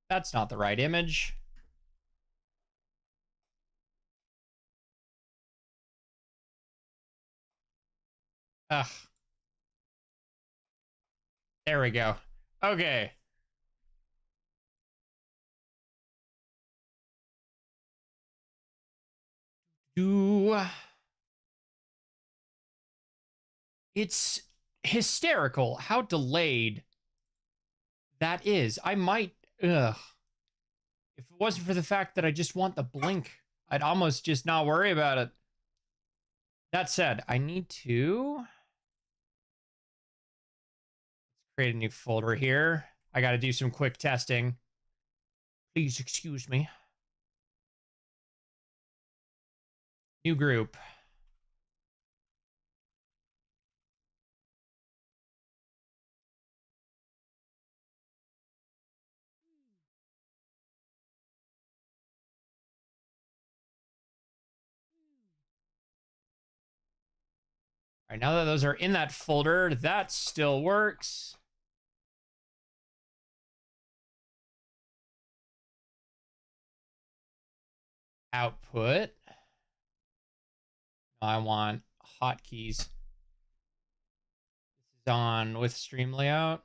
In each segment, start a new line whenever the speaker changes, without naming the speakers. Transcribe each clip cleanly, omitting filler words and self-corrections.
That's not the right image. Ugh. There we go. Okay. It's hysterical how delayed that is. I might, ugh. If it wasn't for the fact that I just want the blink, I'd almost just not worry about it. That said, I need to create a new folder here. I got to do some quick testing. Please excuse me. New group. All right, now that those are in that folder, that still works. Output. I want hotkeys. This is on with stream layout.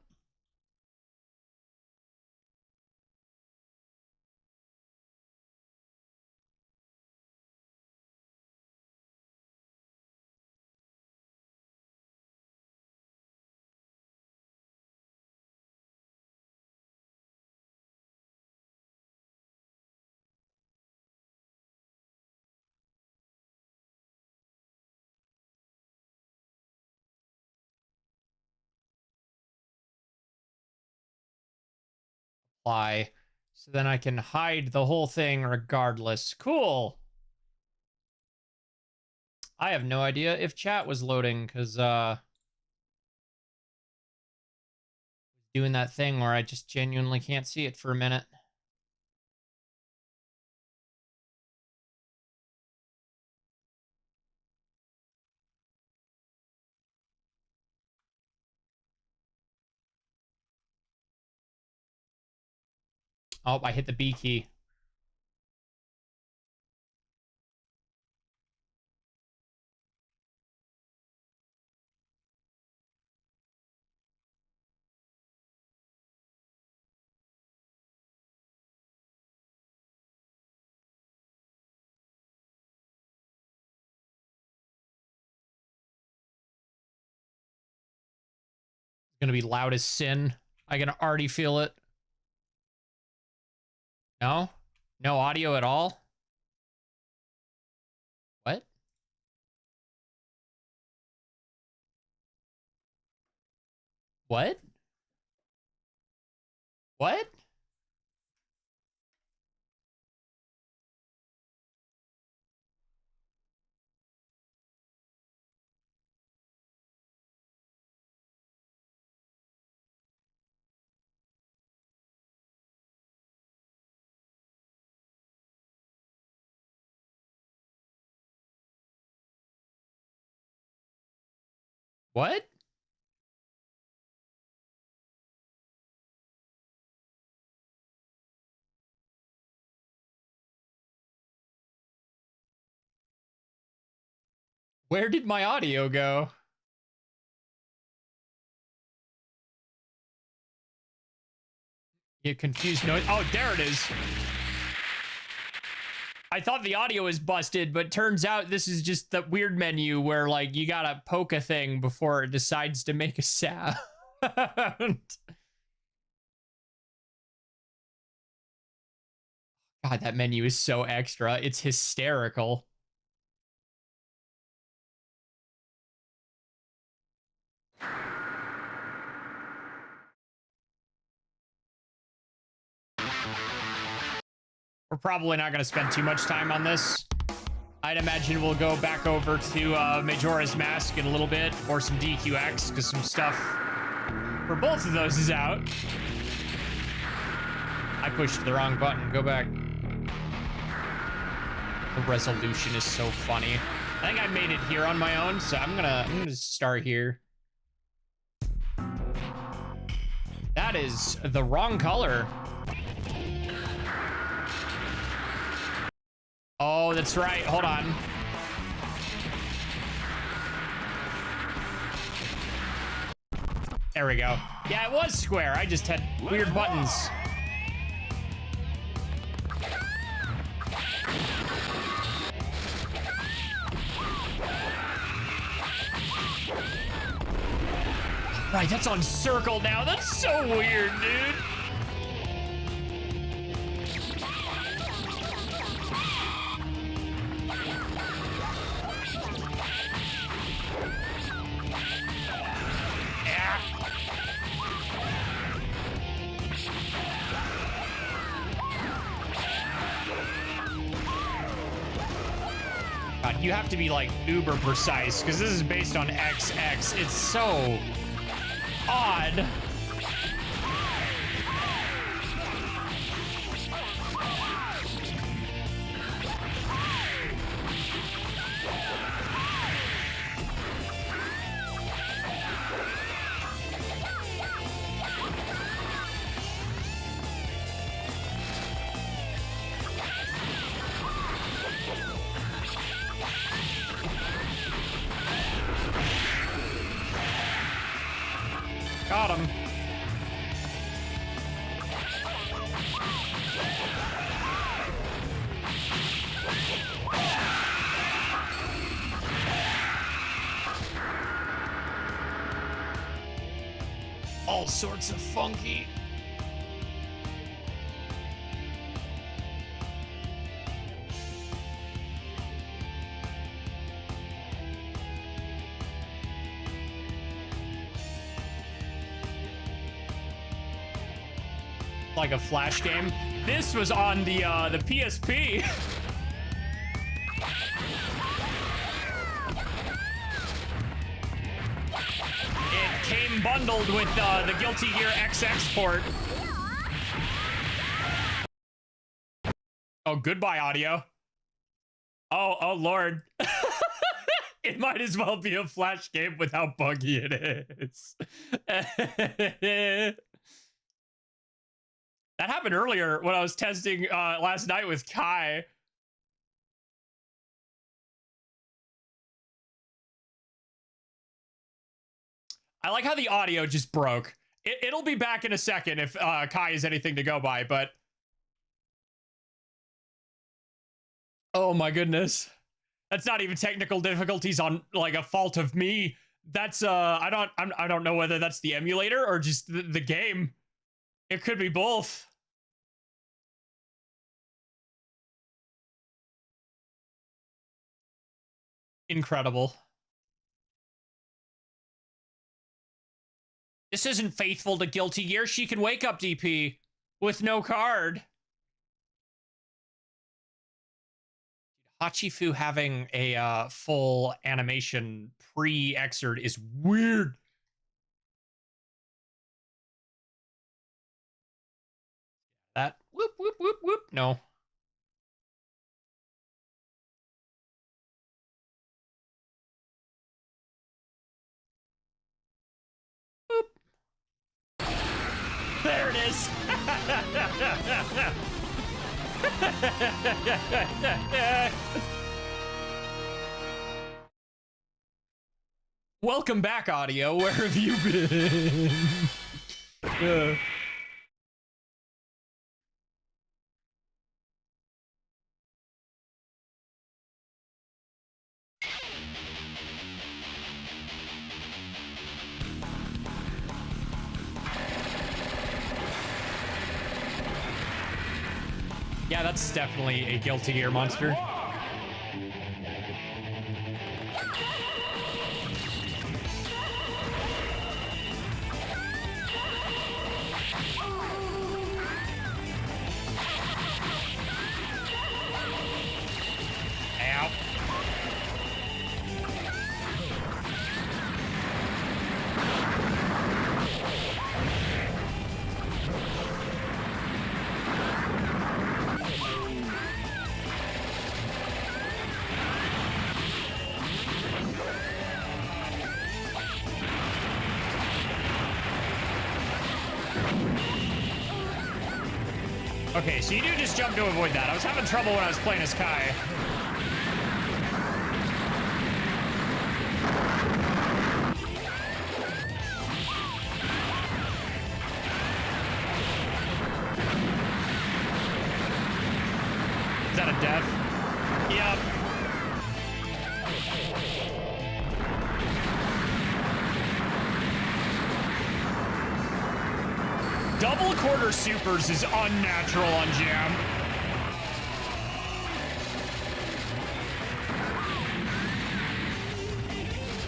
Apply. So then I can hide the whole thing regardless. Cool. I have no idea if chat was loading because doing that thing where I just genuinely can't see it for a minute. Oh, I hit the B key. It's gonna be loud as sin. I can already feel it. No? No audio at all? What? What? What? What? Where did my audio go? You confused noise. Oh, there it is. I thought the audio was busted, but turns out this is just the weird menu where, like, you gotta poke a thing before it decides to make a sound. God, that menu is so extra. It's hysterical. We're probably not going to spend too much time on this. I'd imagine we'll go back over to Majora's Mask in a little bit, or some DQX, because some stuff for both of those is out. I pushed the wrong button. Go back. The resolution is so funny. I think I made it here on my own, so I'm gonna start here. That is the wrong color. Oh, that's right. Hold on. There we go. Yeah, it was square. I just had weird buttons. Right, that's on circle now. That's so weird, dude. God, you have to be like uber precise because this is based on XX. It's so odd. Got him. All sorts of funky. Like a flash game. This was on the PSP. It came bundled with the Guilty Gear XX port. Oh, goodbye audio. Oh Lord. It might as well be a flash game with how buggy it is. That happened earlier when I was testing last night with Kai. I like how the audio just broke. It'll be back in a second if Kai is anything to go by, but... Oh my goodness. That's not even technical difficulties on like a fault of me. That's I don't know whether that's the emulator or just the game. It could be both. Incredible. This isn't faithful to Guilty Gear. She can wake up DP with no card. Hachifu having a full animation pre-excerpt is weird. That whoop whoop whoop whoop. No. there it is. Welcome back, audio. Where have you been? Yeah, that's definitely a Guilty Gear monster. Ow. Okay, so you do just jump to avoid that. I was having trouble when I was playing as Kai. Is that a death? Yep. Double quarter supers is unnatural on Jam.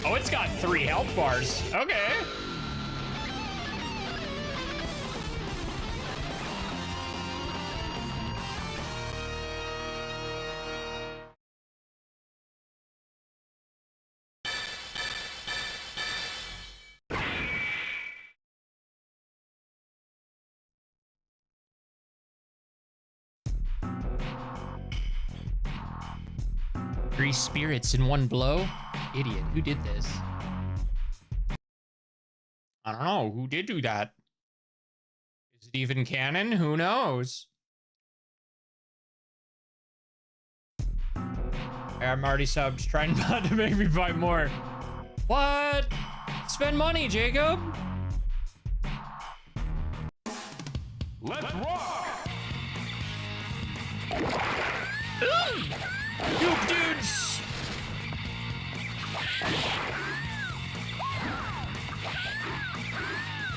Oh, it's got 3 health bars. Okay. Three spirits in one blow? Idiot, who did this? I don't know, who did do that? Is it even canon? Who knows? I'm already subbed, trying not to make me buy more. What? Spend money, Jacob.
Let's rock!
You dudes!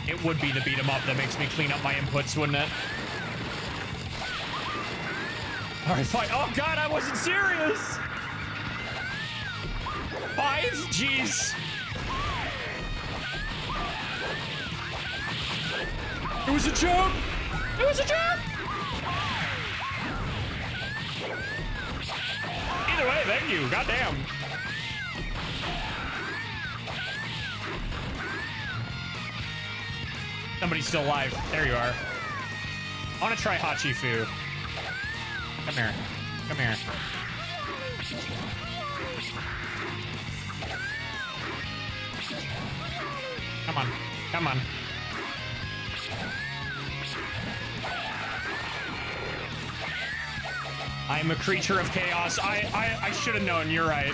It would be the beat 'em up that makes me clean up my inputs, wouldn't it? All right, fine. Oh God, I wasn't serious. 5? Jeez. It was a joke. It was a joke. Either way, thank you. Goddamn. Somebody's still alive. There you are. I want to try Hachifu. Come here. Come here. Come on. Come on. I am a creature of chaos. I should have known. You're right.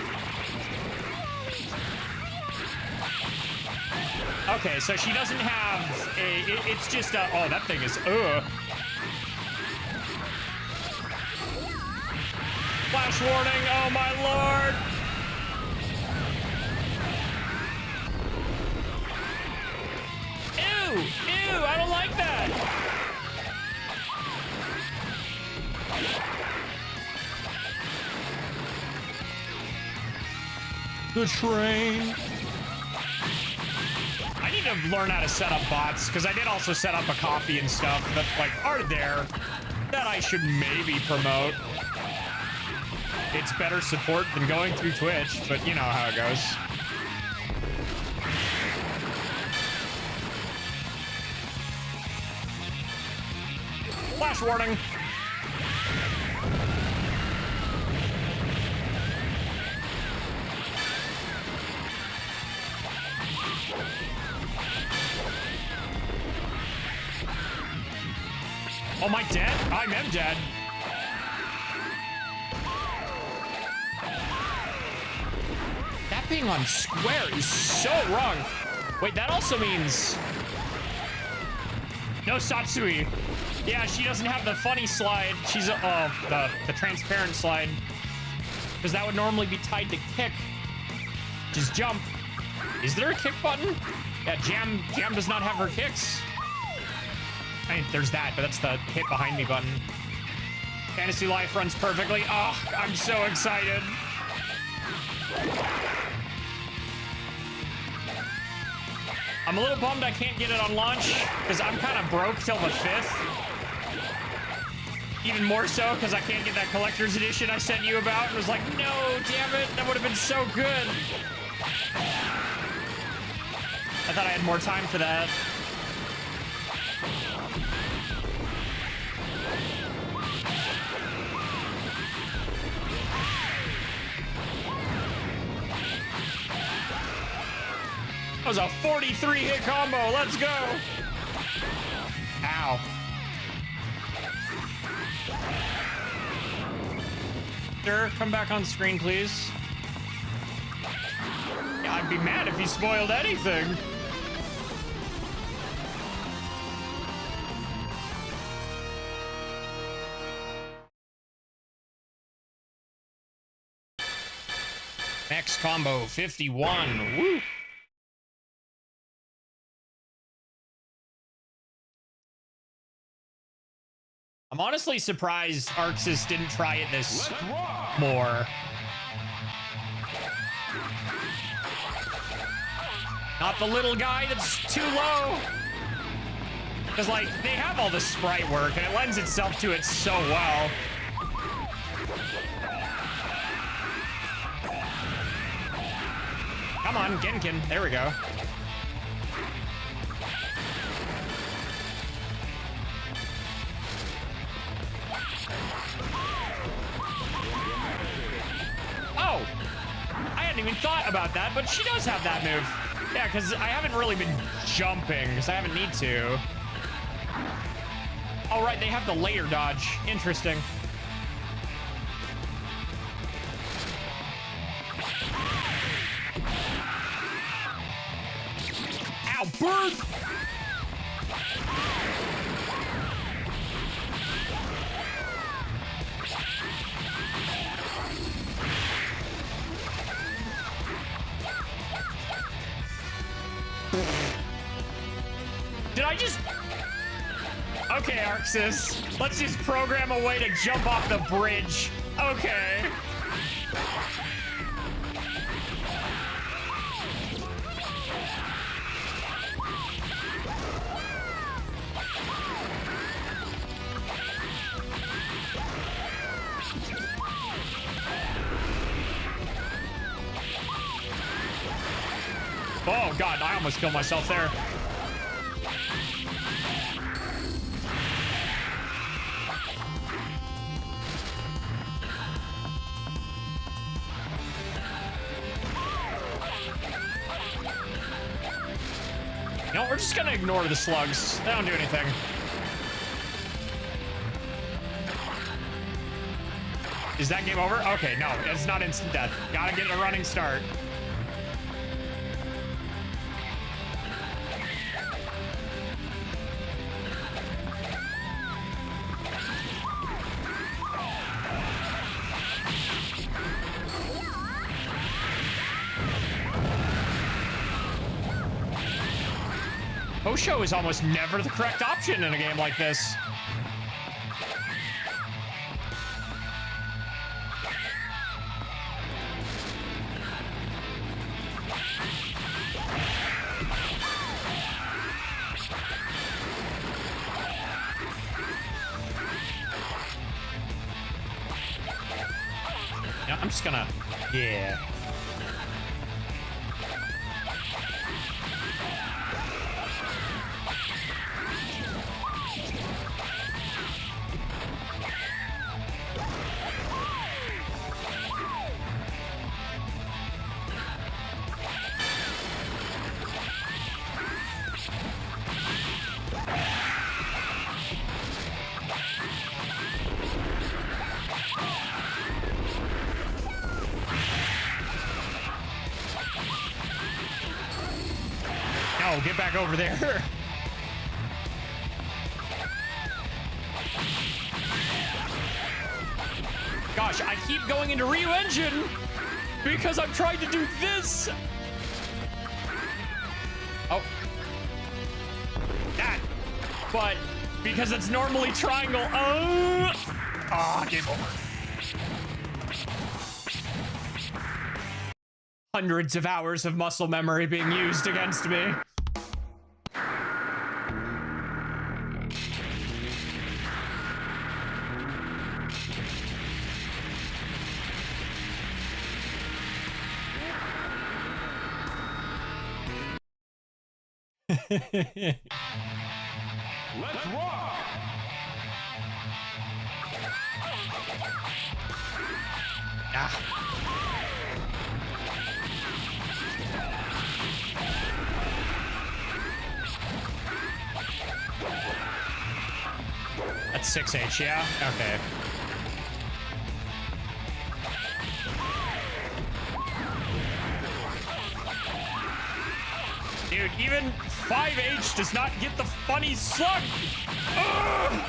Okay, so she doesn't have a... it's just a... Oh, that thing is... Flash warning. Oh, my lord. Ew. Ew. I don't like that. The train. I need to learn how to set up bots, because I did also set up a coffee and stuff that, like, are there that I should maybe promote. It's better support than going through Twitch, but you know how it goes. Flash warning. Oh, am I dead? I am dead. That being on square is so wrong. Wait, that also means... No Satsui. Yeah, she doesn't have the funny slide. She's, the transparent slide. Because that would normally be tied to kick. Just jump. Is there a kick button? Yeah, Jam does not have her kicks. I mean, there's that, but that's the hit behind me button. Fantasy Life runs perfectly. Oh, I'm so excited. I'm a little bummed I can't get it on launch because I'm kind of broke till the 5th. Even more so because I can't get that collector's edition I sent you about. And was like, no, damn it. That would have been so good. I thought I had more time for that. That was a 43-hit combo. Let's go. Ow. Sir, come back on screen, please. Yeah, I'd be mad if he spoiled anything. Next combo, 51. Woo. I'm honestly surprised Arxis didn't try it this more. Not the little guy that's too low. Because, like, they have all the sprite work, and it lends itself to it so well. Come on, Genkin. There we go. Oh! I hadn't even thought about that, but she does have that move. Yeah, because I haven't really been jumping, because I haven't need to. Oh, right, they have the layer dodge. Interesting. Ow, bird! Did I just... Okay, Arxis. Let's just program a way to jump off the bridge. Okay. Oh, God, I almost killed myself there. No, we're just gonna ignore the slugs. They don't do anything. Is that game over? Okay, no, it's not instant death. Gotta get a running start. Osho is almost never the correct option in a game like this. Yeah, I'm just gonna... Yeah. No, get back over there. Gosh, I keep going into Ryu Engine because I'm trying to do this. Oh. That. But because it's normally triangle. Oh, game over. Hundreds of hours of muscle memory being used against me.
Let's rock!
Ah. That's 6H, yeah? Okay. Dude, even 5H does not get the funny slug! Ugh!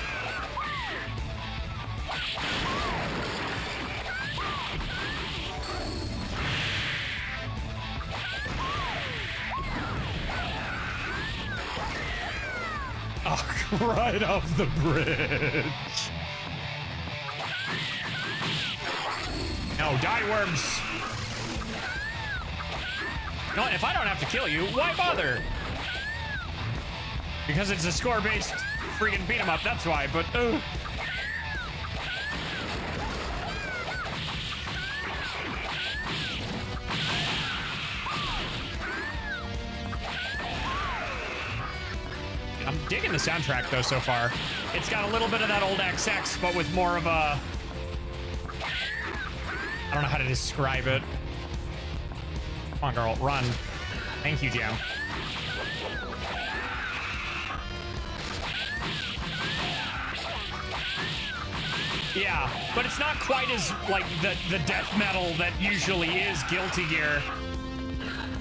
Oh, right off the bridge. No, die worms. No, if I don't have to kill you, why bother? Because it's a score-based freaking beat 'em up, that's why, but I'm digging the soundtrack though so far. It's got a little bit of that old XX, but with more of a, I don't know how to describe it. Come on, girl, run. Thank you, Jam. Yeah, but it's not quite as, like, the death metal that usually is Guilty Gear.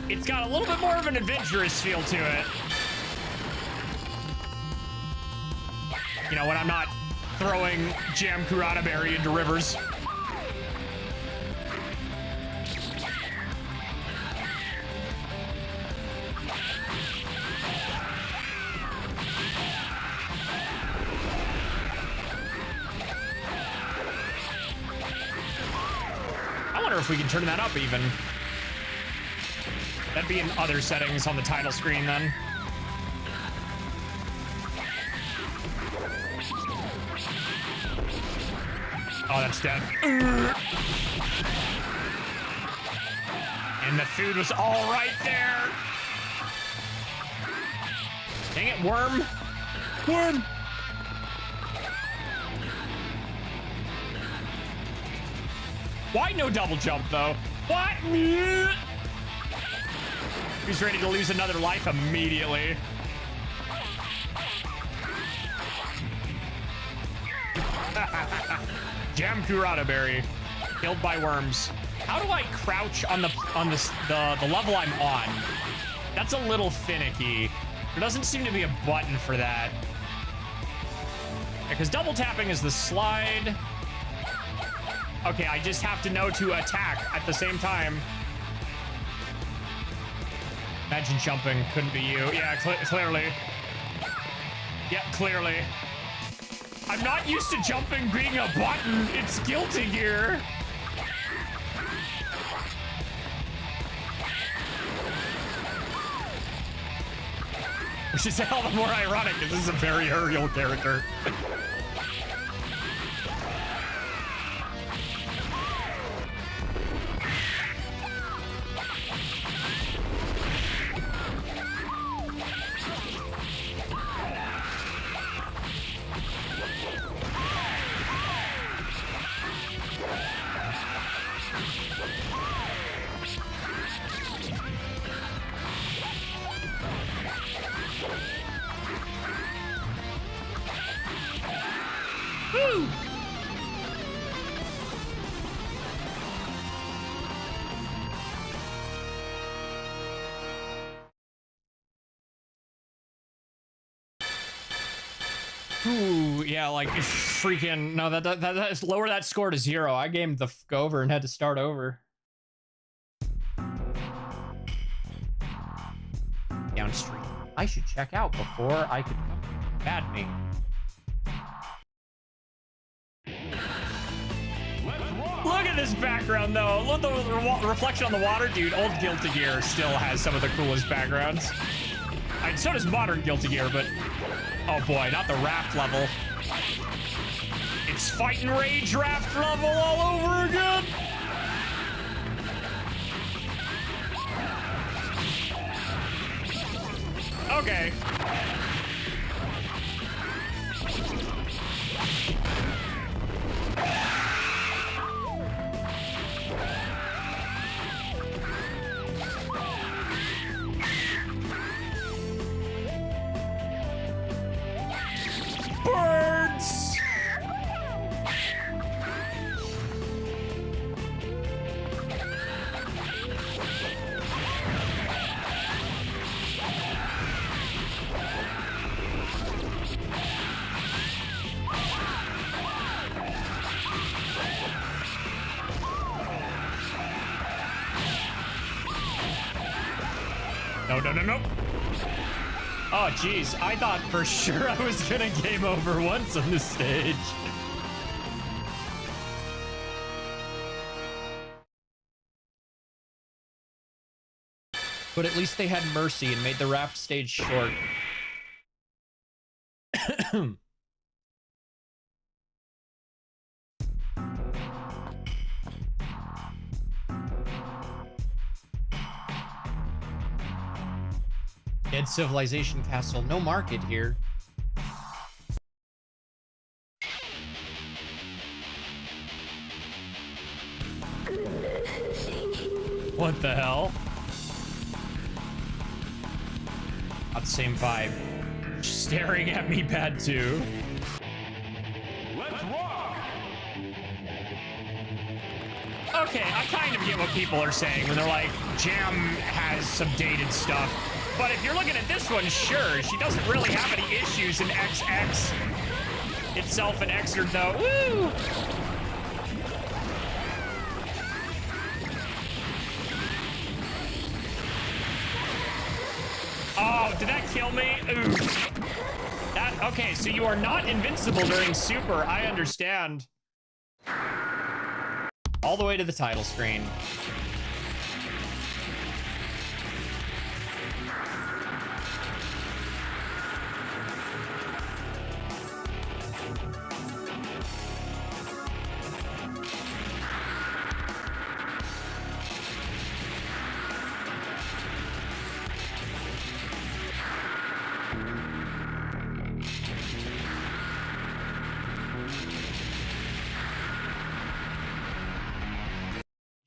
It's got a little bit more of an adventurous feel to it. You know, when I'm not throwing Jam Kurata Berry into rivers. I wonder if we can turn that up even. That'd be in other settings on the title screen then. Oh, that's dead. And the food was all right there. Dang it, worm. Worm. Why no double jump, though? What? He's ready to lose another life immediately. Jam Kurata Berry, killed by worms. How do I crouch on the level I'm on? That's a little finicky. There doesn't seem to be a button for that. Because double tapping is the slide. Okay, I just have to know to attack at the same time. Imagine jumping couldn't be you. Yeah, clearly. Yeah, clearly. I'm not used to jumping being a button. It's Guilty Gear. Which is all the more ironic because this is a very aerial character. Woo! Ooh, yeah, like freaking no, that's lower that score to 0. I gamed the f over and had to start over. Downstream. I should check out before I could come. Bad me. Look at this background though. Look at the reflection on the water, dude. Old Guilty Gear still has some of the coolest backgrounds. And so does modern Guilty Gear, but oh boy, not the raft level. It's Fight and Rage raft level all over again. Okay. Birds! No. Oh, jeez. I thought for sure I was gonna game over once on this stage. But at least they had mercy and made the raft stage short. Dead Civilization Castle, no market here. What the hell? Not the same vibe. Staring at me bad too.
Let's rock!
Okay, I kind of get what people are saying when they're like, Jam has some dated stuff. But if you're looking at this one, sure, she doesn't really have any issues in XX itself and Xrd though. Woo! Oh, did that kill me? Oof. That, okay, so you are not invincible during Super, I understand. All the way to the title screen.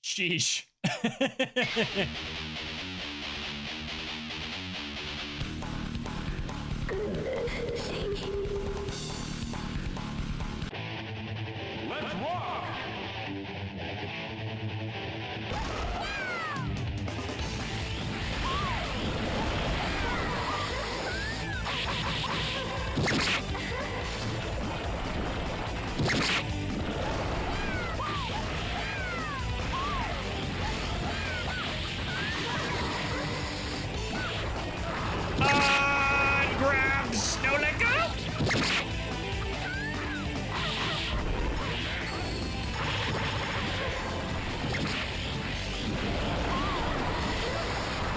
Sheesh.
Let's rock!
Grabs. No, let go.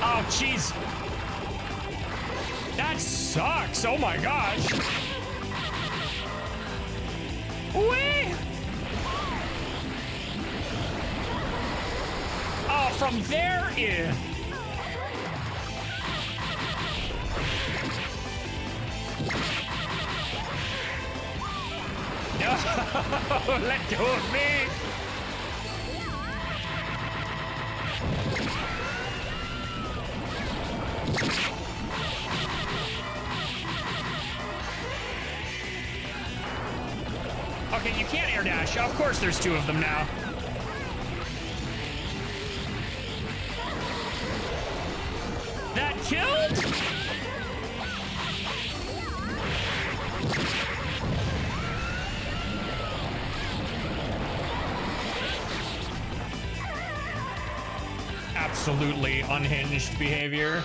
Oh, jeez. That sucks. Oh, my gosh. Whee! Oh, from there in. No, let go of me. Okay, you can't air dash. Of course there's two of them now. That killed? absolutely unhinged behavior.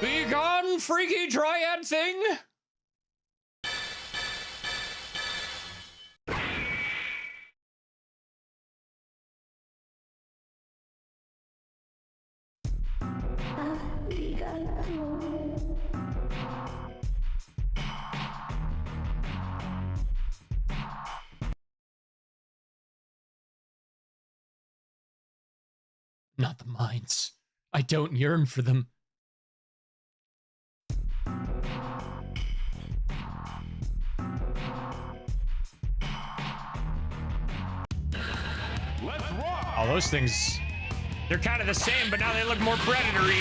Be gone, freaky dryad thing! Not the mines. I don't yearn for them.
Let's rock!
Oh, those things, they're kind of the same, but now they look more predatory.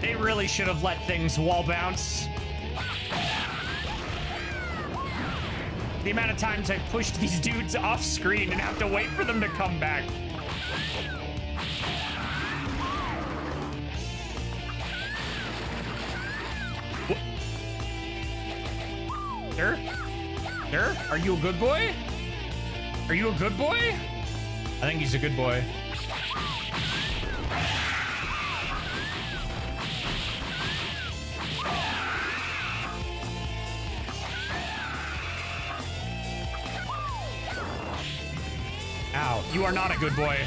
They really should have let things wall bounce. The amount of times I've pushed these dudes off screen and have to wait for them to come back. Sir? Sir? Are you a good boy? Are you a good boy? I think he's a good boy. Ow, you are not a good boy.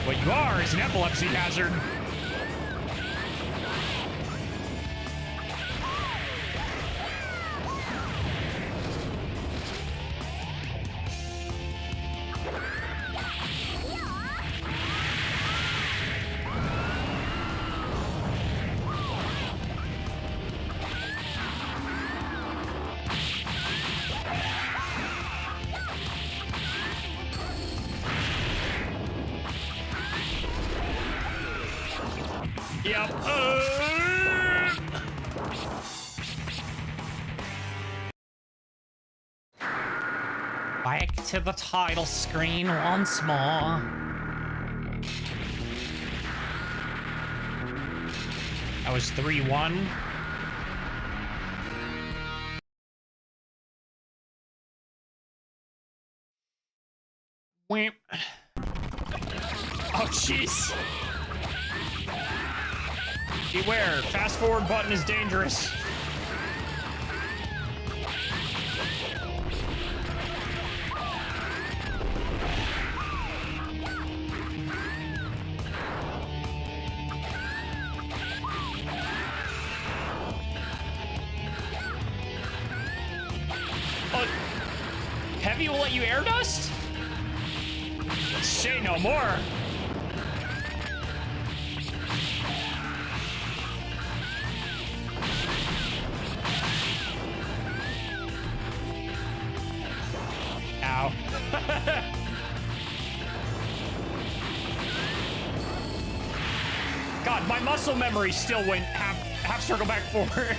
What you are is an epilepsy hazard. Yep. Back to the title screen once more. That was 3-1. Wimp. Oh, jeez. Beware, fast forward button is dangerous. Heavy will let you air dust? Say no more. Ow. God, my muscle memory still went half circle back forward.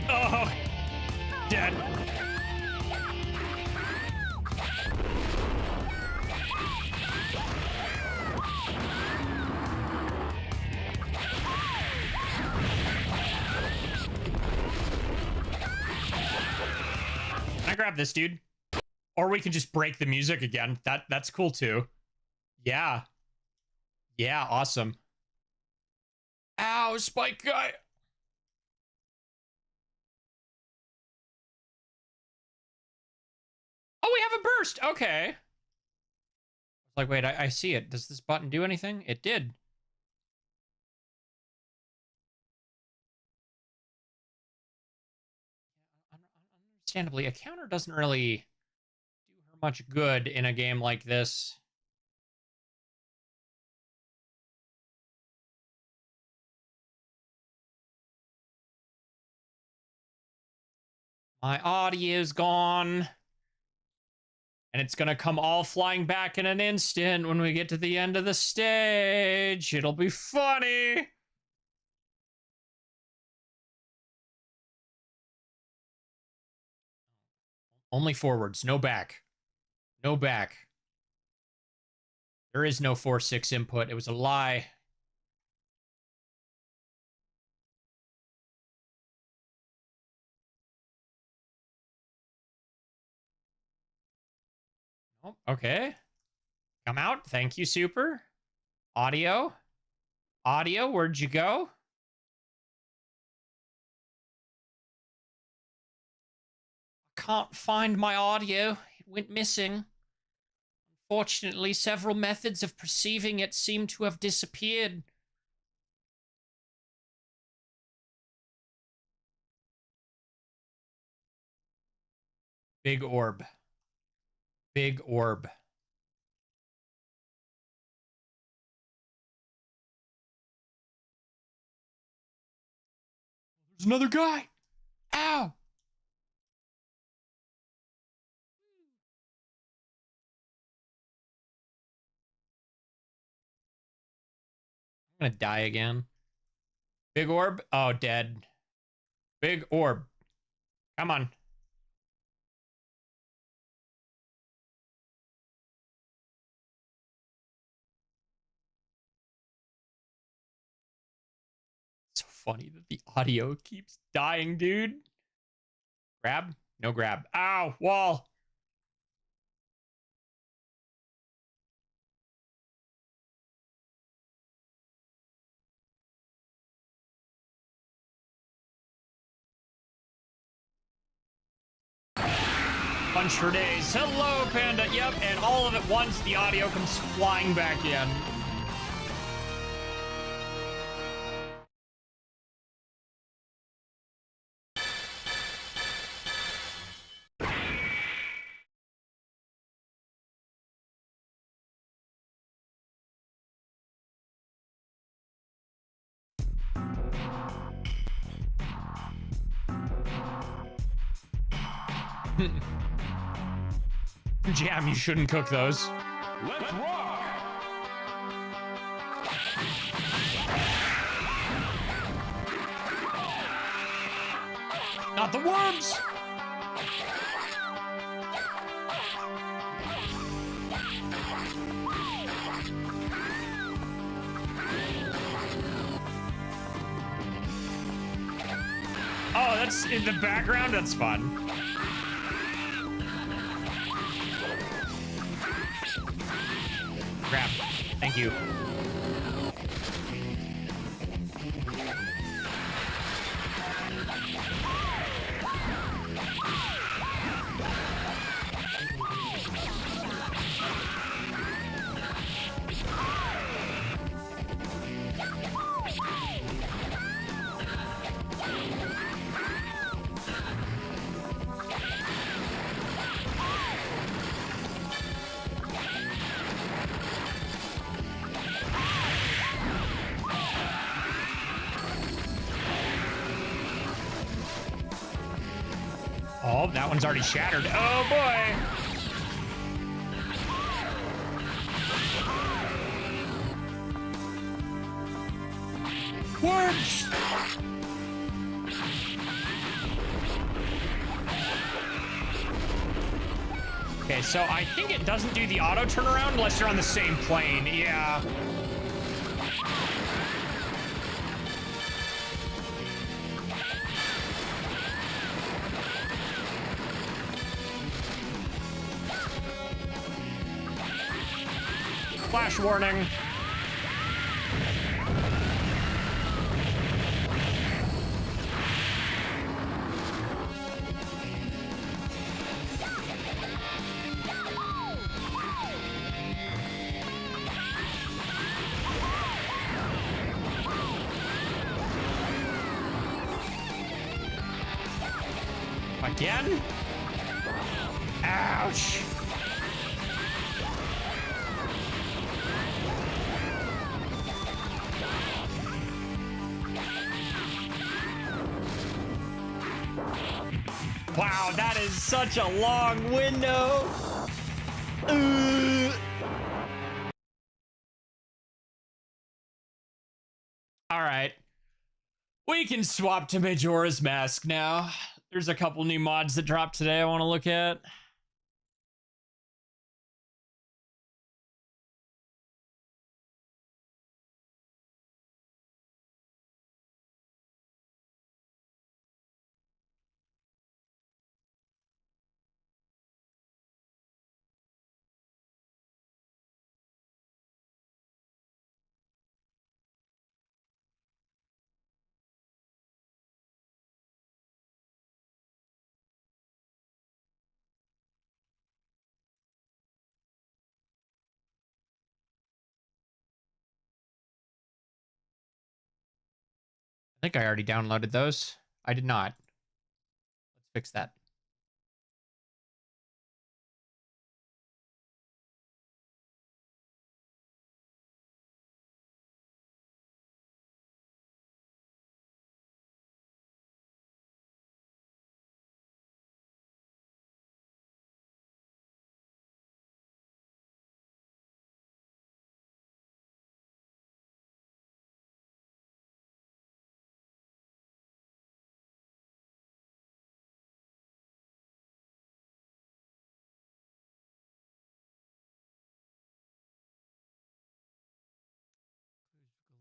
Oh, dead. Can I grab this dude? Or we can just break the music again. That's cool too. Yeah. Yeah, awesome. Ow, Spike Guy. Oh, we have a burst. Okay. Like, wait, I see it. Does this button do anything? It did. Understandably, a counter doesn't really do her much good in a game like this. My audio's gone. And it's going to come all flying back in an instant when we get to the end of the stage. It'll be funny. Only forwards, no back. No back. There is no 4-6 input. It was a lie. Oh, okay. Come out. Thank you, Super. Audio. Audio, where'd you go? I can't find my audio. It went missing. Unfortunately, several methods of perceiving it seem to have disappeared. Big orb. Big orb. There's another guy. Ow. I'm gonna die again. Big orb. Oh, dead. Big orb. Come on. It's so funny that the audio keeps dying, dude. Grab? No grab. Ow, wall. Punch for days. Hello, Panda. Yep, and all of it once, the audio comes flying back in. Jam, you shouldn't cook those.
Let's rock!
Not the worms! Oh, that's in the background? That's fun. Grab. Thank you. Oh, that one's already shattered. Oh, boy. Worms! Okay, so I think it doesn't do the auto turnaround unless you're on the same plane. Yeah. Flash warning. Again? Ouch. Wow, that is such a long window. All right. We can swap to Majora's Mask now. There's a couple new mods that dropped today I want to look at. I think I already downloaded those. I did not. Let's fix that.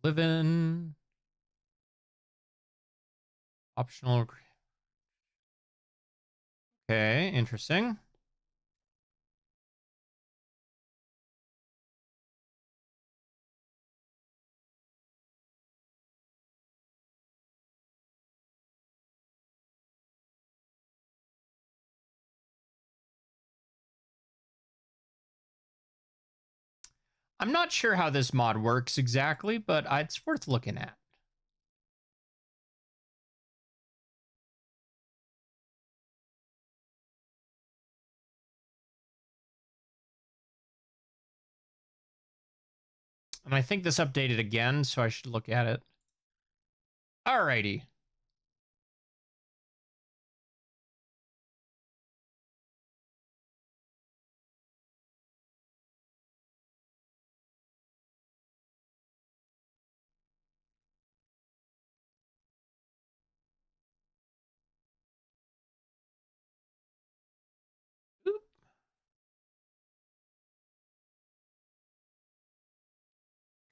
Living. Optional. Okay, interesting. I'm not sure how this mod works exactly, but it's worth looking at. And I think this updated again, so I should look at it. Alrighty. Oop.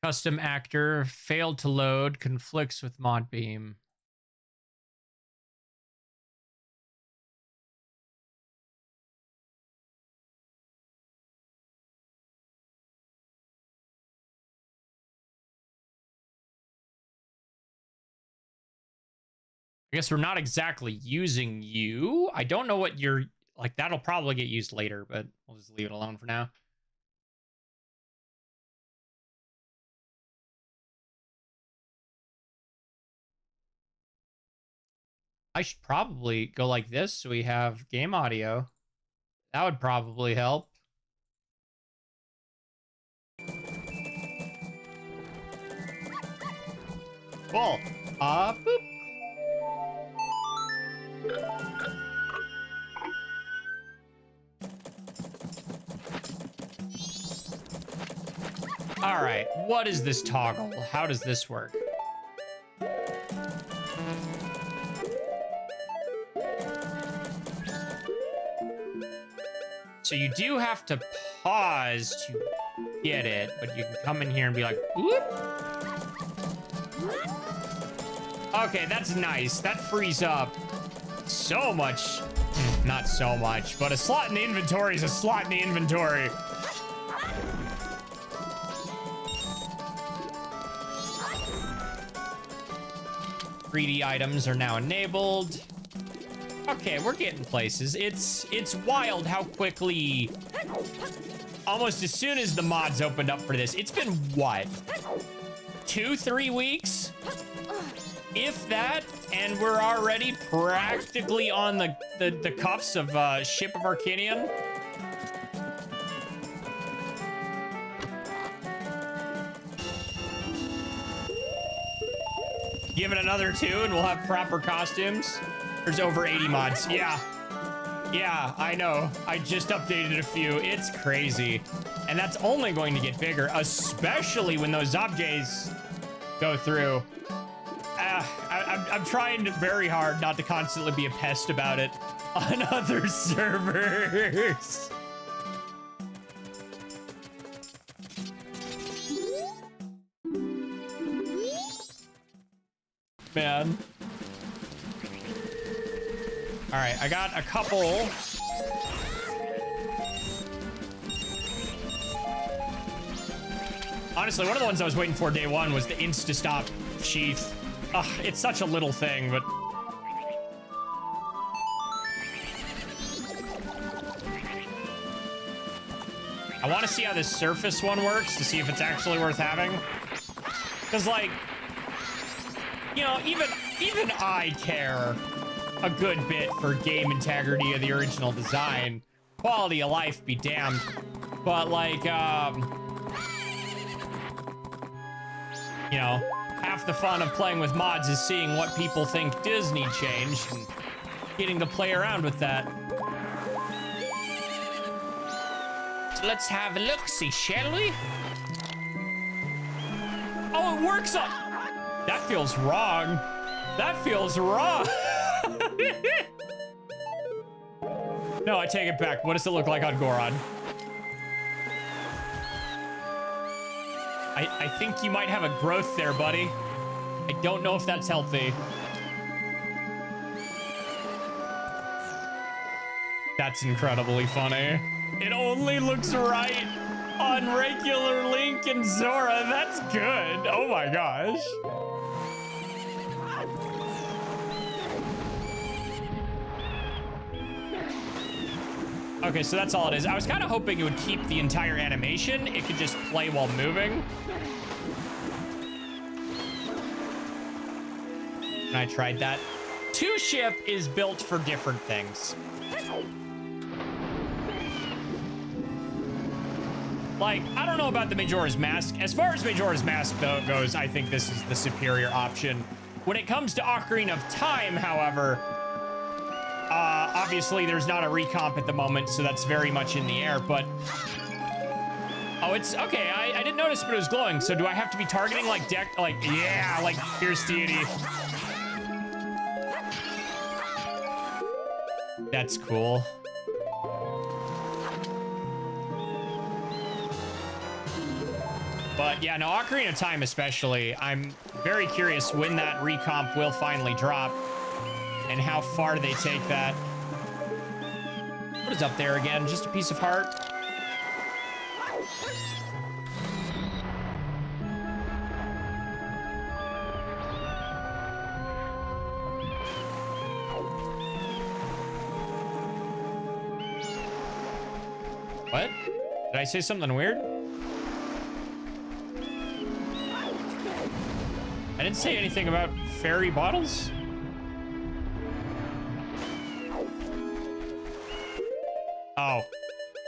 Custom actor failed to load, conflicts with mod beam. I guess we're not exactly using you. I don't know what you're like. That'll probably get used later, but we'll just leave it alone for now. I should probably go like this so we have game audio. That would probably help. Cool. Boop. All right, what is this toggle? How does this work? So you do have to pause to get it, but you can come in here and be like, whoop. Okay, that's nice. That frees up so much. Not so much, but a slot in the inventory is a slot in the inventory. 3D items are now enabled. Okay, we're getting places. It's wild how quickly, almost as soon as the mods opened up for this, it's been what? 2-3 weeks? If that, and we're already practically on the cuffs of Ship of Arcanium. Give it another 2 and we'll have proper costumes. There's over 80 mods. Yeah. Yeah, I know. I just updated a few. It's crazy. And that's only going to get bigger, especially when those objects go through. I'm trying very hard not to constantly be a pest about it on other servers. Man. All right, I got a couple. Honestly, one of the ones I was waiting for day one was the Insta-Stop sheath. Ugh, it's such a little thing, but... I want to see how this surface one works to see if it's actually worth having. Because, like, you know, even I care a good bit for game integrity of the original design. Quality of life be damned. But, like, you know, half the fun of playing with mods is seeing what people think Disney changed and getting to play around with that. So let's have a look-see, shall we? Oh, it works on... That feels wrong. That feels wrong. No, I take it back. What does it look like on Goron? I think you might have a growth there, buddy. I don't know if that's healthy. That's incredibly funny. It only looks right on regular Link and Zora. That's good. Oh my gosh. Okay, so that's all it is. I was kind of hoping it would keep the entire animation. It could just play while moving. And I tried that. 2-Ship is built for different things. Like, I don't know about the Majora's Mask. As far as Majora's Mask, though, goes, I think this is the superior option. When it comes to Ocarina of Time, however, obviously there's not a recomp at the moment, so that's very much in the air, but... Oh, it's... Okay, I didn't notice, but it was glowing, so do I have to be targeting, like, yeah, like, Fierce Deity. That's cool. But yeah, no, Ocarina of Time especially, I'm very curious when that recomp will finally drop and how far they take that. What is up there again? Just a piece of heart? What? Did I say something weird? I didn't say anything about fairy bottles. Oh.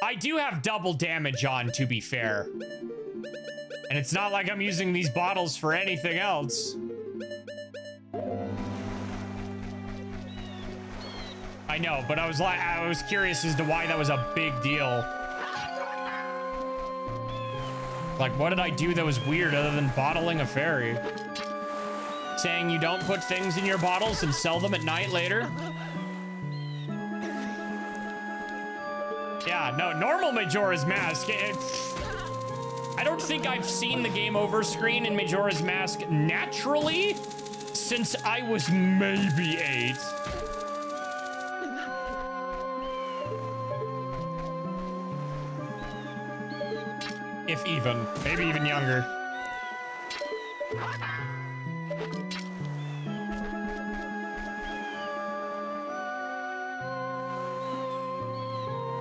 I do have double damage on, to be fair. And it's not like I'm using these bottles for anything else. I know, but I was curious as to why that was a big deal. Like, what did I do that was weird other than bottling a fairy? Saying you don't put things in your bottles and sell them at night later? Yeah, no, normal Majora's Mask. I don't think I've seen the game over screen in Majora's Mask naturally since I was maybe 8. If even. Maybe even younger.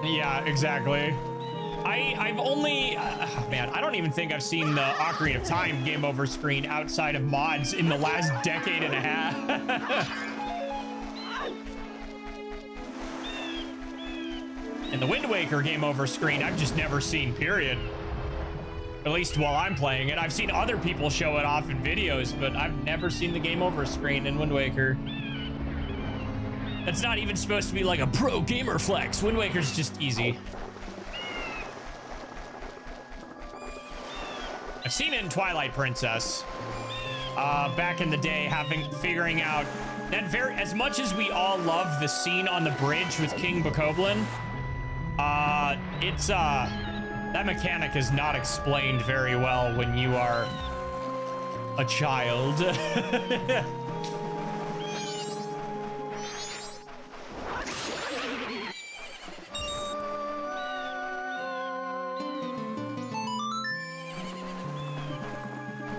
Yeah, exactly. I've only, man, I don't even think I've seen the Ocarina of Time game over screen outside of mods in the last decade and a half. And the Wind Waker game over screen, I've just never seen, period. At least while I'm playing it. I've seen other people show it off in videos, but I've never seen the game over screen in Wind Waker. That's not even supposed to be like a pro gamer flex. Wind Waker's just easy. I've seen it in Twilight Princess. Back in the day, figuring out that as much as we all love the scene on the bridge with King Bokoblin, that mechanic is not explained very well when you are a child.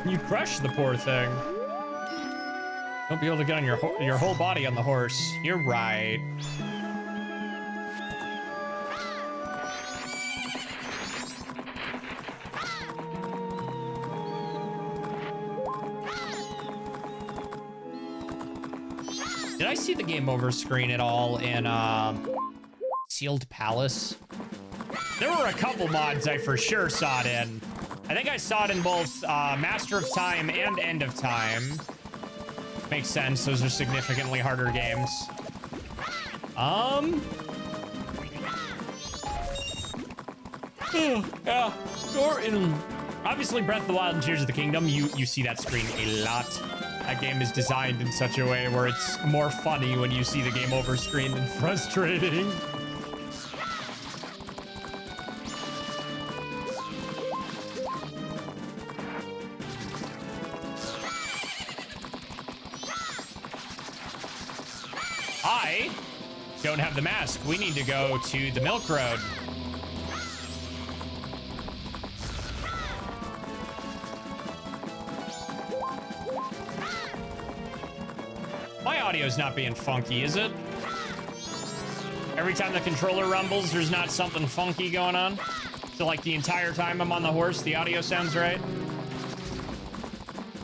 You crushed the poor thing. Won't be able to get on your whole body on the horse. You're right. Did I see the game over screen at all in Sealed Palace? There were a couple mods I for sure saw it in. I think I saw it in both Master of Time and End of Time. Makes sense, those are significantly harder games. Yeah, obviously Breath of the Wild and Tears of the Kingdom, you see that screen a lot. That game is designed in such a way where it's more funny when you see the game over screen than frustrating. I don't have the mask. We need to go to the Milk Road. My audio's not being funky, is it? Every time the controller rumbles, there's not something funky going on? So like the entire time I'm on the horse, the audio sounds right?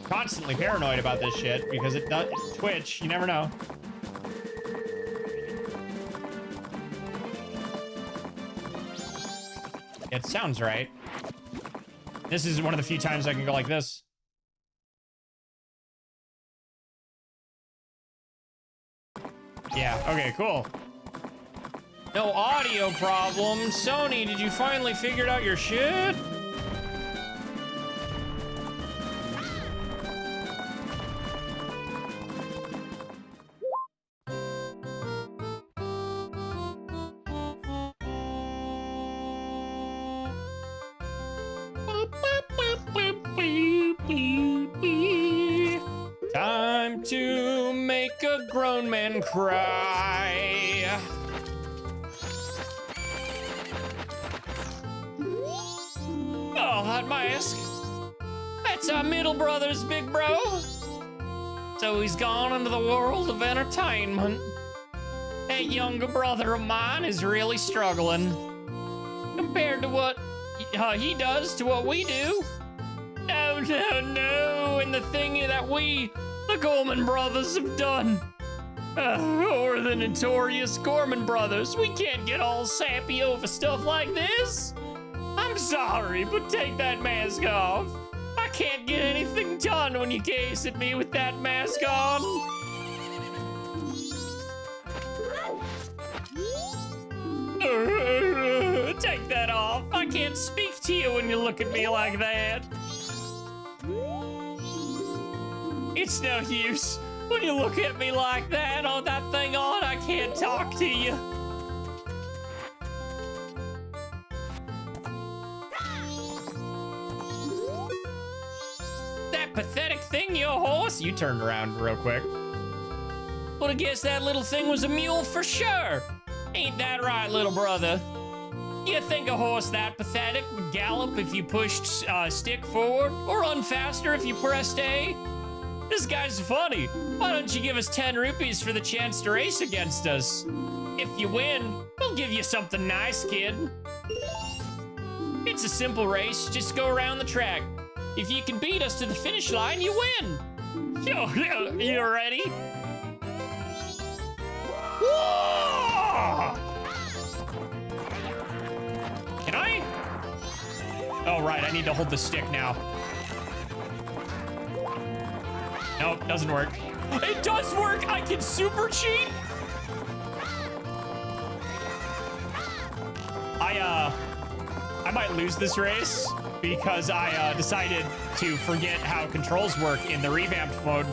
Constantly paranoid about this shit because it does Twitch, you never know. It sounds right. This is one of the few times I can go like this. Yeah, okay, cool. No audio problems. Sony, did you finally figure out your shit? Time to make a grown man cry. Oh, that mask. That's our middle brother's big bro. So he's gone into the world of entertainment. That younger brother of mine is really struggling. Compared to what he does to what we do. No, no, no. And the thing that we, the Gorman brothers, have done. Or the notorious Gorman brothers. We can't get all sappy over stuff like this. I'm sorry, but take that mask off. I can't get anything done when you gaze at me with that mask on. Take that off. I can't speak to you when you look at me like that. It's no use. When you look at me like that, on that thing on, I can't talk to you. That pathetic thing, your horse? You turned around real quick. Would have guessed that little thing was a mule for sure. Ain't that right, little brother? You think a horse that pathetic would gallop if you pushed stick forward, or run faster if you pressed A? This guy's funny. Why don't you give us 10 rupees for the chance to race against us? If you win, we'll give you something nice, kid. It's a simple race. Just go around the track. If you can beat us to the finish line, you win. Yo, you ready? Whoa! Can I? Oh, right. I need to hold the stick now. Nope, doesn't work. It does work! I can super cheat! I might lose this race because I decided to forget how controls work in the revamped mode.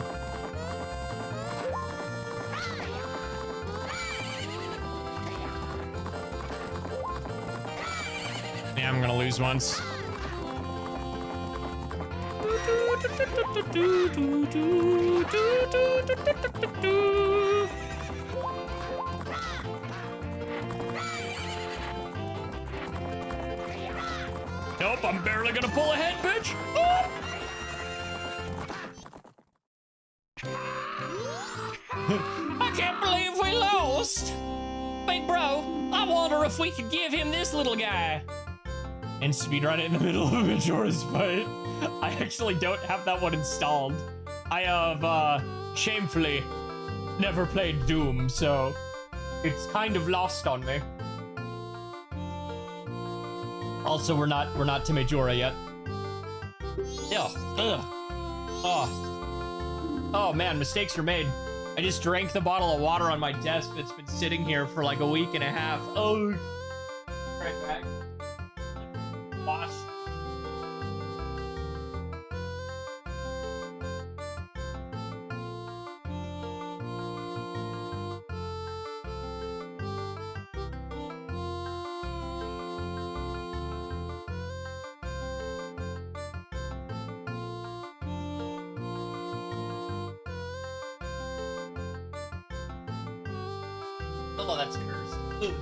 Yeah, I'm gonna lose once. Nope, I'm barely gonna pull ahead, bitch. Oh! I can't believe we lost. Hey, bro, I wonder if we could give him this little guy. And speedrun it in the middle of a Majora's fight. I actually don't have that one installed. I have, shamefully never played Doom, so it's kind of lost on me. Also, we're not to Majora yet. Ugh. Oh man, mistakes were made. I just drank the bottle of water on my desk that's been sitting here for like a week and a half. Oh, right back. Wash. Oh, that's cursed. Ugh.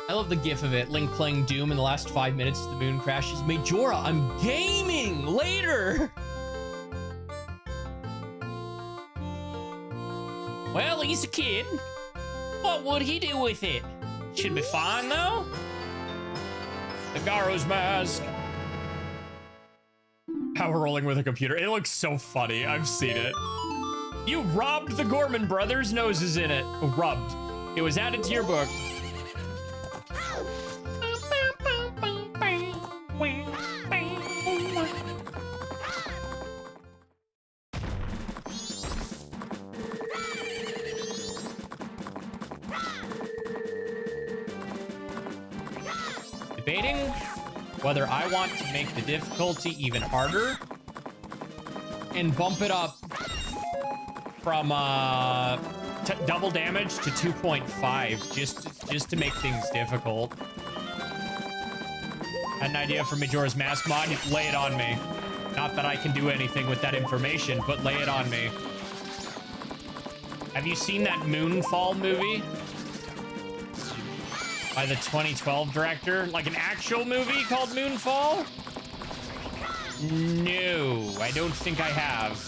I love the gif of it. Link playing Doom in the last 5 minutes the moon crashes. Majora, I'm gaming later. Well, he's a kid. What would he do with it? Should be fine, though. The Garo's mask. Power rolling with a computer. It looks so funny. I've seen it. You robbed the Gorman brothers' noses in it. Oh, rubbed. It was added to your book. Debating whether I want to make the difficulty even harder and bump it up from double damage to 2.5 just to make things difficult. Had an idea for Majora's Mask mod. Lay it on me. Not that I can do anything with that information, but lay it on me. Have you seen that Moonfall movie? By the 2012 director? Like an actual movie called Moonfall? No, I don't think I have.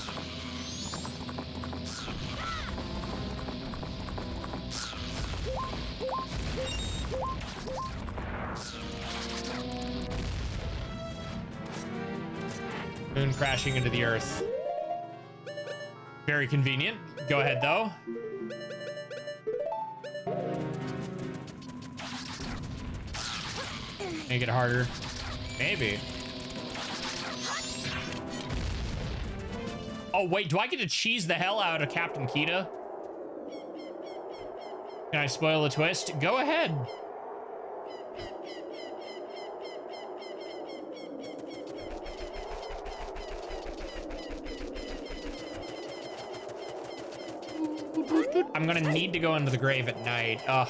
Moon crashing into the earth. Very convenient. Go ahead, though. Make it harder. Maybe. Oh, wait. Do I get to cheese the hell out of Captain Kita? Can I spoil the twist? Go ahead. I'm gonna need to go into the grave at night. Ugh.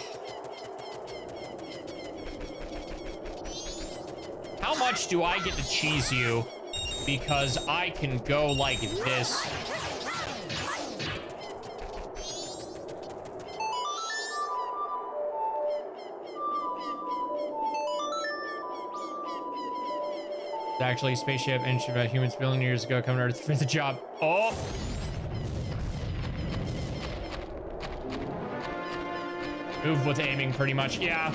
How much do I get to cheese you? Because I can go like this. It's actually a spaceship and about humans billion years ago coming to Earth for the job. Oh. Move with aiming, pretty much. Yeah.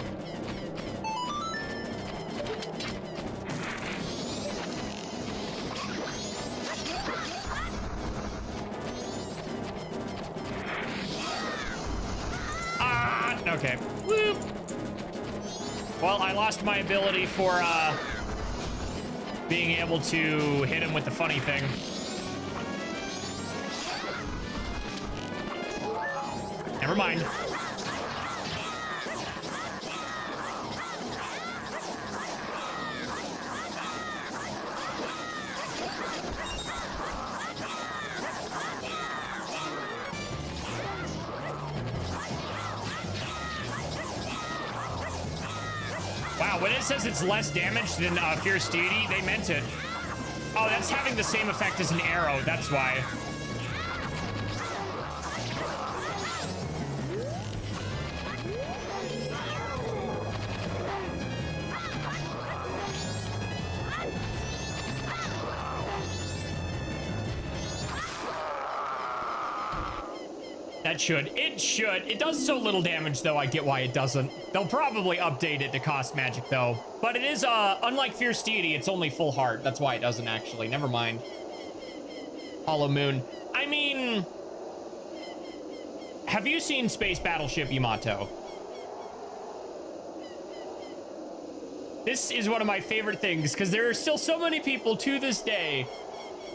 Okay. Woo. Well, I lost my ability for being able to hit him with the funny thing. Never mind. Wow, when it says it's less damage than Fierce Deity, they meant it. Oh, that's having the same effect as an arrow, that's why. That should. It should. It does so little damage, though. I get why it doesn't. They'll probably update it to cost magic, though. But it is, unlike Fierce Deity, it's only full heart. That's why it doesn't, actually. Never mind. Hollow Moon. I mean... Have you seen Space Battleship Yamato? This is one of my favorite things, because there are still so many people to this day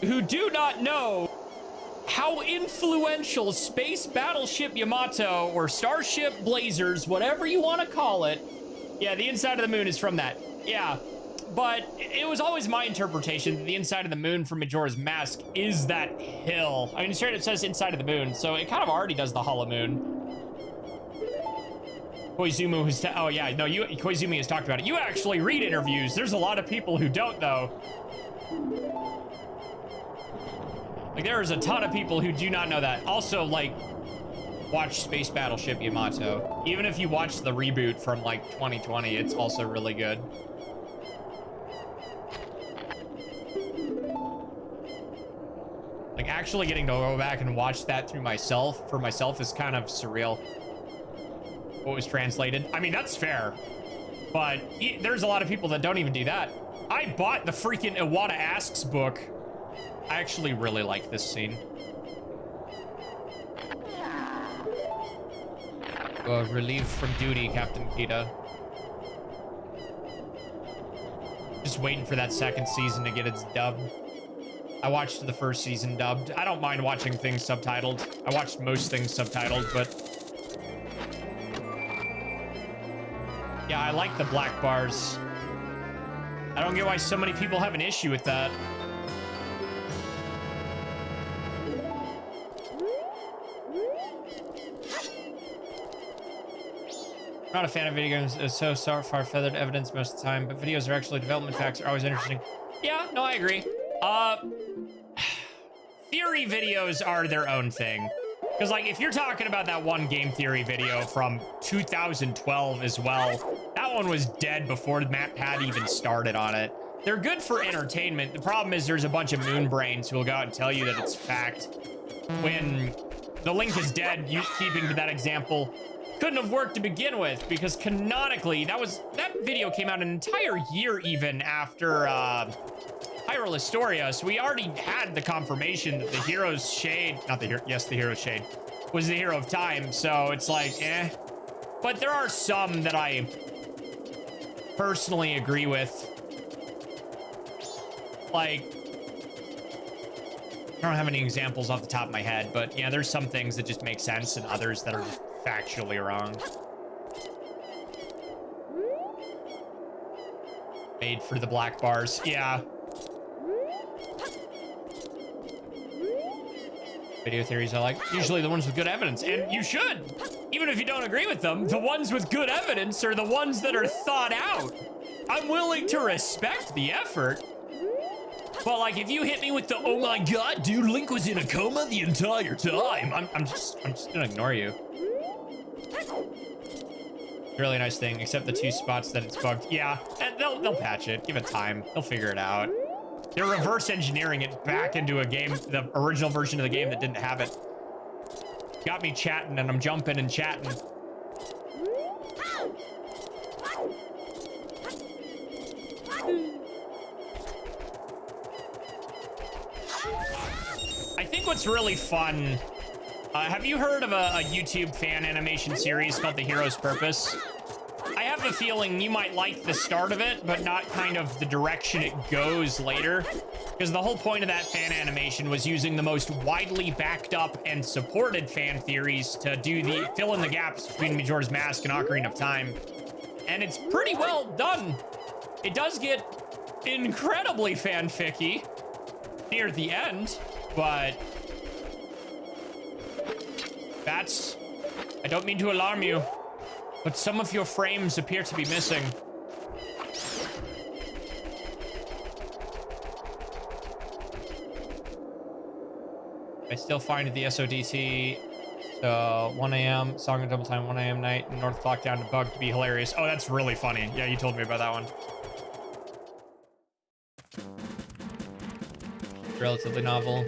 who do not know how influential Space Battleship Yamato or Starship Blazers, whatever you want to call it. Yeah, the inside of the moon is from that. Yeah, but it was always my interpretation that the inside of the moon from Majora's Mask is that hill. I mean, straight up says inside of the moon, so it kind of already does the Hollow Moon. Koizumi has oh yeah, no, Koizumi has talked about it. You actually read interviews. There's a lot of people who don't, though. Like, there is a ton of people who do not know that. Also, like, watch Space Battleship Yamato. Even if you watch the reboot from, like, 2020, it's also really good. Like, actually getting to go back and watch that through myself, for myself, is kind of surreal. What was translated. I mean, that's fair. But there's a lot of people that don't even do that. I bought the freaking Iwata Asks book. I actually really like this scene. Relieved from duty, Captain Kita. Just waiting for that second season to get its dub. I watched the first season dubbed. I don't mind watching things subtitled. I watched most things subtitled, but... yeah, I like the black bars. I don't get why so many people have an issue with that. Not a fan of video games. It's so far-feathered evidence most of the time, but videos are actually development facts are always interesting. Yeah, no, I agree. Theory videos are their own thing. Because, like, if you're talking about that one game theory video from 2012 as well, that one was dead before Matt Pat even started on it. They're good for entertainment. The problem is there's a bunch of moon brains who will go out and tell you that it's fact. When the link is dead, you keeping to that example, couldn't have worked to begin with, because canonically, that video came out an entire year even after Hyrule Historia, so we already had the confirmation that the Hero's Shade, the Hero's Shade, was the Hero of Time, so it's like, eh. But there are some that I personally agree with. Like, I don't have any examples off the top of my head, but yeah, there's some things that just make sense and others that are just factually wrong. Made for the black bars. Yeah. Video theories I like. Usually the ones with good evidence. And you should. Even if you don't agree with them, the ones with good evidence are the ones that are thought out. I'm willing to respect the effort. But, like, if you hit me with the, oh my god, dude, Link was in a coma the entire time, I'm just gonna ignore you. Really nice thing, except the two spots that it's bugged. Yeah, and they'll patch it. Give it time. They'll figure it out. They're reverse engineering it back into a game, the original version of the game that didn't have it. Got me chatting, and I'm jumping and chatting. I think what's really fun, have you heard of a YouTube fan animation series called The Hero's Purpose? I have a feeling you might like the start of it, but not kind of the direction it goes later. Because the whole point of that fan animation was using the most widely backed up and supported fan theories to do the fill in the gaps between Majora's Mask and Ocarina of Time. And it's pretty well done. It does get incredibly fanficky near the end, but that's... I don't mean to alarm you, but some of your frames appear to be missing. I still find the SODC, so 1 a.m., Song of Double Time, 1 a.m. night, and North Clock down to bug to be hilarious. Oh, that's really funny. Yeah, you told me about that one. Relatively novel.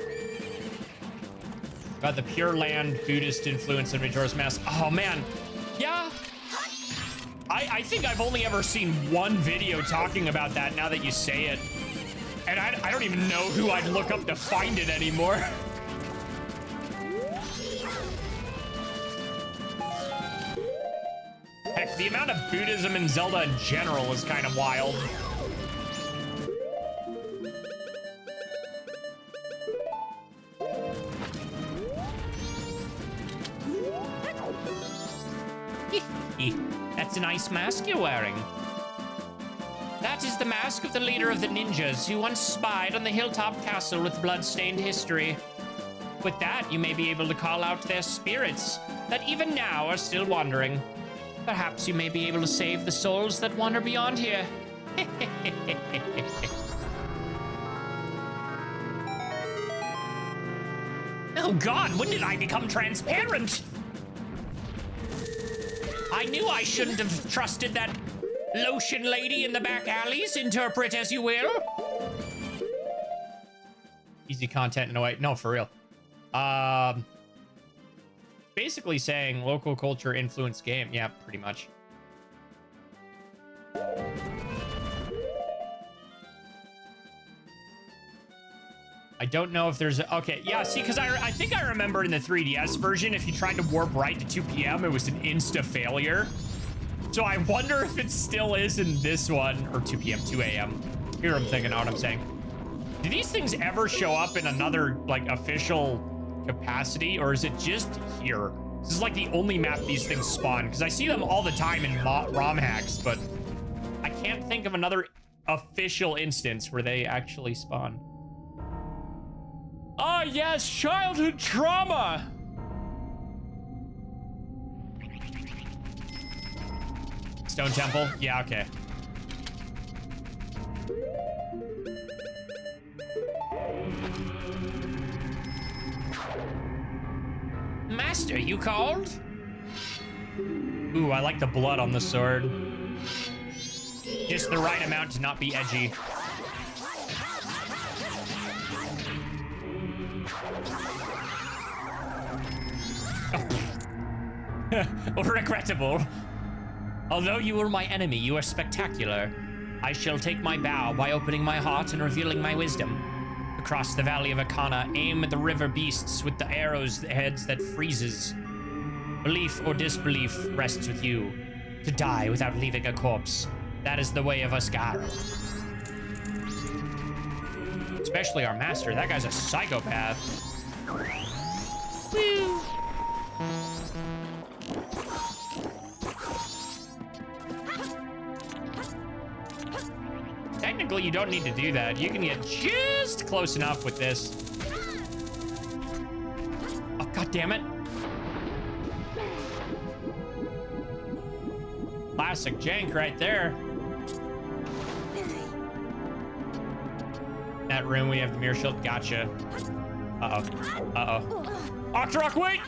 About the Pure Land Buddhist influence in Majora's Mask. Oh, man. Yeah. I think I've only ever seen one video talking about that now that you say it. And I don't even know who I'd look up to find it anymore. Heck, the amount of Buddhism in Zelda in general is kind of wild. That's a nice mask you're wearing. That is the mask of the leader of the ninjas who once spied on the hilltop castle with blood-stained history. With that, you may be able to call out their spirits that even now are still wandering. Perhaps you may be able to save the souls that wander beyond here. Oh God, when did I become transparent? I knew I shouldn't have trusted that lotion lady in the back alleys, interpret as you will. Easy content in a way. No, for real. Basically saying local culture influence game. Yeah, pretty much. I don't know if there's a, okay, yeah, see, because I think I remember in the 3DS version, if you tried to warp right to 2 p.m., it was an insta failure. So I wonder if it still is in this one, or 2 p.m., 2 a.m. Here I'm thinking out what I'm saying. Do these things ever show up in another, like, official capacity, or is it just here? This is like the only map these things spawn, because I see them all the time in ROM hacks, but I can't think of another official instance where they actually spawn. Ah, yes, childhood trauma! Stone Temple? Yeah, okay. Master, you called? Ooh, I like the blood on the sword. Just the right amount to not be edgy. Regrettable. Although you were my enemy, you are spectacular. I shall take my bow by opening my heart and revealing my wisdom. Across the valley of Akana, aim at the river beasts with the arrows heads that freezes. Belief or disbelief rests with you. To die without leaving a corpse. That is the way of Asgaro. Especially our master. That guy's a psychopath. Woo. Technically, you don't need to do that. You can get just close enough with this. Oh, God damn it. Classic jank right there. That room, we have the mirror shield. Gotcha. Uh-oh. Uh-oh. Octorok, wait!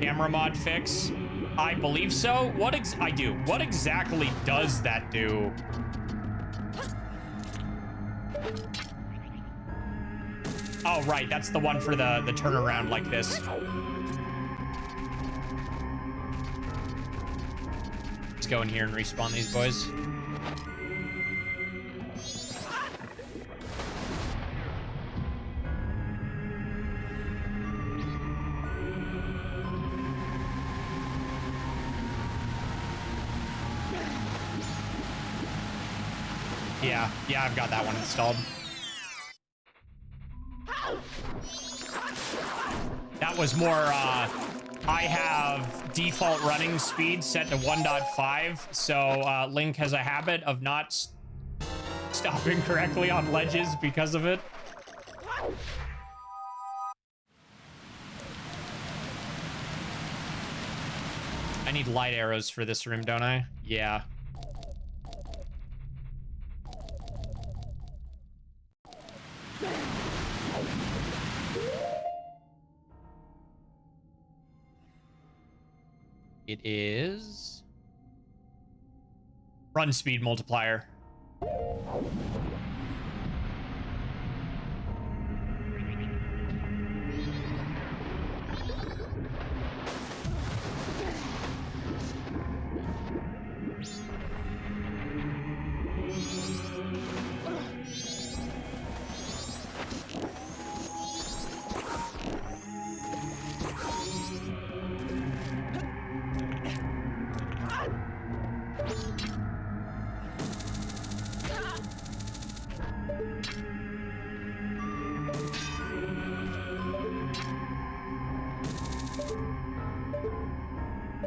camera mod fix? I believe so. I do. What exactly does that do? Oh, right. That's the one for the turnaround like this. Let's go in here and respawn these boys. Yeah, I've got that one installed. That was more, I have default running speed set to 1.5, so Link has a habit of not stopping correctly on ledges because of it. I need light arrows for this room, don't I? Yeah. It is run speed multiplier.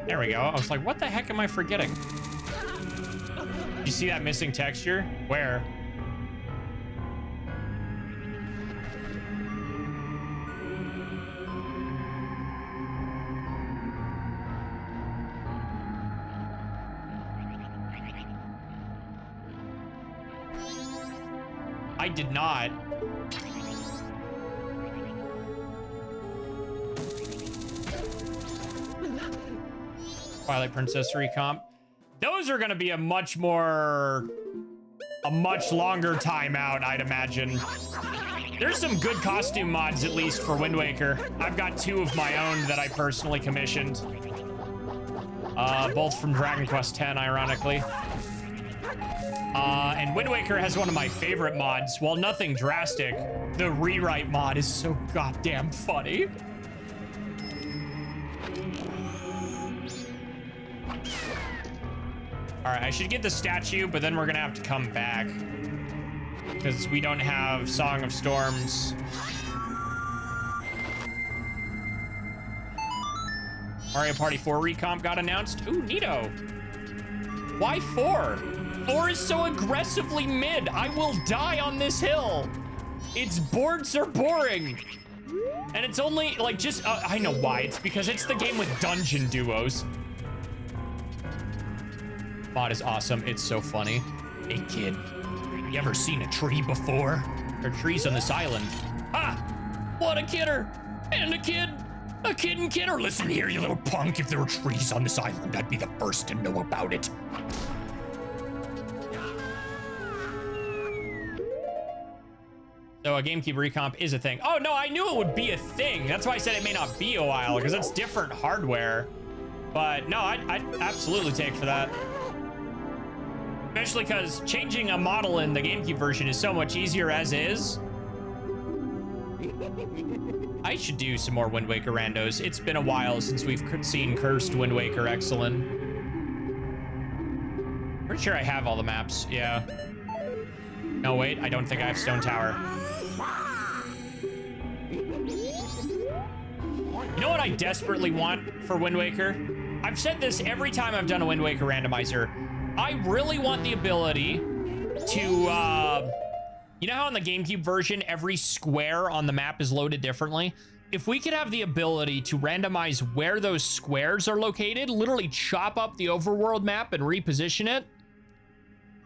There we go. I was like, what the heck am I forgetting? You see that missing texture? Where? I did not. Twilight Princess recomp. Those are going to be a much longer timeout, I'd imagine. There's some good costume mods, at least, for Wind Waker. I've got 2 of my own that I personally commissioned. Both from Dragon Quest X, ironically. And Wind Waker has one of my favorite mods. While nothing drastic, the rewrite mod is so goddamn funny. All right, I should get the statue, but then we're gonna have to come back because we don't have Song of Storms. Mario Party 4 recomp got announced. Ooh, neato. Why 4? 4 is so aggressively mid. I will die on this hill. Its boards are boring. And it's only, like, just... I know why. It's because it's the game with dungeon duos. Mod is awesome. It's so funny. Hey, kid. You ever seen a tree before? There are trees on this island. Ah! What a kidder! And a kid! A kid and kidder! Listen here, you little punk. If there were trees on this island, I'd be the first to know about it. So a GameCube recomp is a thing. Oh, no, I knew it would be a thing. That's why I said it may not be a while, because it's different hardware. But no, I'd absolutely take for that. Especially because changing a model in the GameCube version is so much easier as is. I should do some more Wind Waker randos. It's been a while since we've seen Cursed Wind Waker Excellent. Pretty sure I have all the maps, yeah. No, wait, I don't think I have Stone Tower. You know what I desperately want for Wind Waker? I've said this every time I've done a Wind Waker randomizer. I really want the ability to, you know how in the GameCube version, every square on the map is loaded differently? If we could have the ability to randomize where those squares are located, literally chop up the overworld map and reposition it,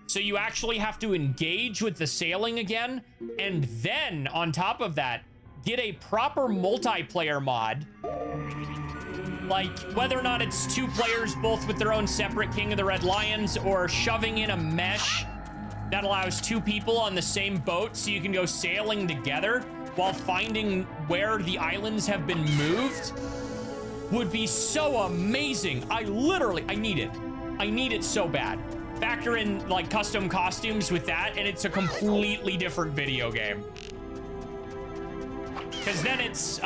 so you actually have to engage with the sailing again, and then, on top of that, get a proper multiplayer mod Like, whether or not it's 2 players, both with their own separate King of the Red Lions, or shoving in a mesh that allows 2 people on the same boat so you can go sailing together while finding where the islands have been moved, would be so amazing. I need it. I need it so bad. Factor in, like, custom costumes with that, and it's a completely different video game. Because then it's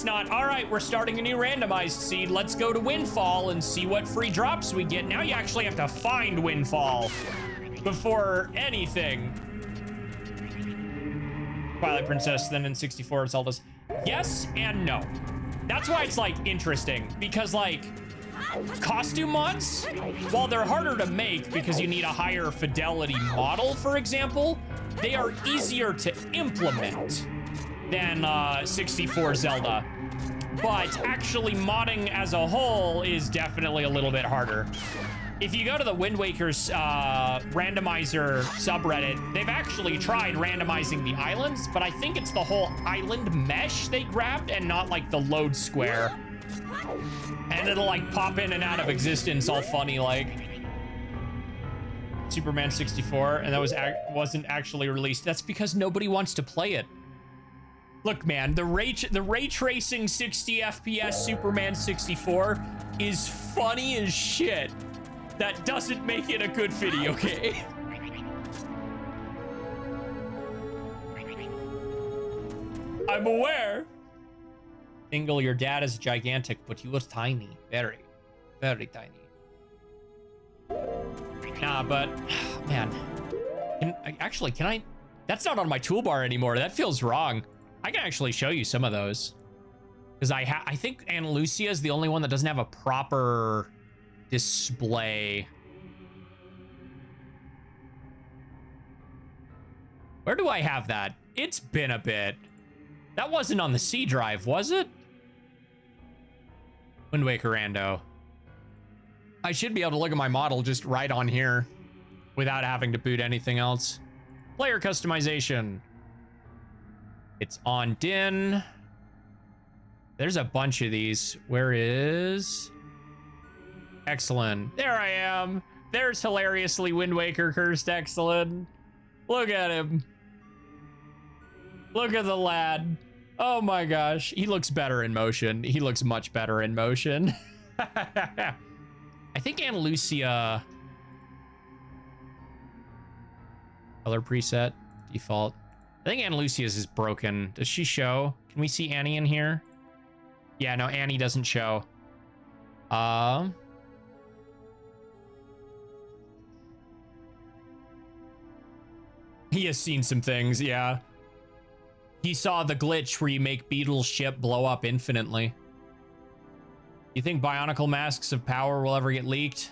not, all right, we're starting a new randomized seed. Let's go to Windfall and see what free drops we get. Now you actually have to find Windfall before anything. Twilight Princess, then in 64, Zelda's. Yes and no. That's why it's, like, interesting. Because, like, costume mods, while they're harder to make because you need a higher fidelity model, for example, they are easier to implement than 64 Zelda. But actually modding as a whole is definitely a little bit harder. If you go to the Wind Waker's randomizer subreddit, they've actually tried randomizing the islands, but I think it's the whole island mesh they grabbed and not like the load square. And it'll like pop in and out of existence all funny like. Superman 64, and that wasn't actually released. That's because nobody wants to play it. Look, man, the ray tracing 60 FPS Superman 64 is funny as shit. That doesn't make it a good video game. I'm aware. Tingle, your dad is gigantic, but you were tiny. Very, very tiny. Nah, but, man. Can I? That's not on my toolbar anymore. That feels wrong. I can actually show you some of those. Because I think Ana Lucia is the only one that doesn't have a proper display. Where do I have that? It's been a bit. That wasn't on the C drive, was it? Wind Waker Rando. I should be able to look at my model just right on here without having to boot anything else. Player customization. It's on Din. There's a bunch of these. Where is... Excellent. There I am. There's hilariously Wind Waker cursed Excellent. Look at him. Look at the lad. Oh my gosh. He looks better in motion. He looks much better in motion. I think Ana Lucia... Color preset. Default. I think Ana Lucia's is broken. Does she show? Can we see Annie in here? Yeah, no, Annie doesn't show. He has seen some things, yeah. He saw the glitch where you make Beetle's ship blow up infinitely. You think Bionicle Masks of Power will ever get leaked?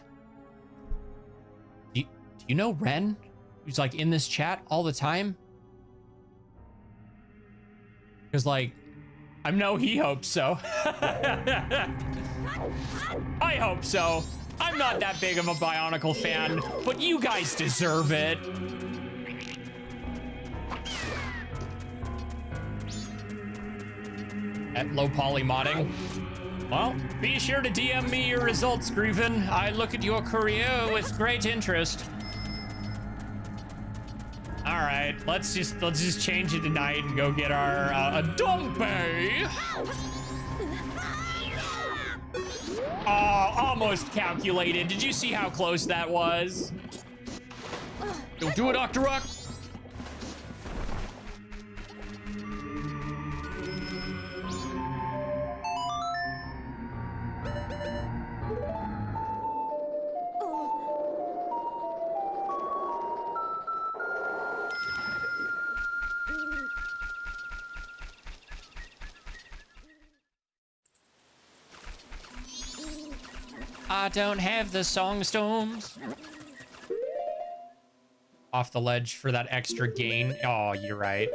Do you know Ren? Who's like in this chat all the time? Because like, I know he hopes so. I hope so. I'm not that big of a Bionicle fan, but you guys deserve it. At low poly modding. Well, be sure to DM me your results, Grieven. I look at your career with great interest. All right, let's just change it tonight and go get our Dompe. Oh, almost calculated. Did you see how close that was? Don't do it, Dr. Rock. I don't have the song storms. Off the ledge for that extra gain. Oh, you're right.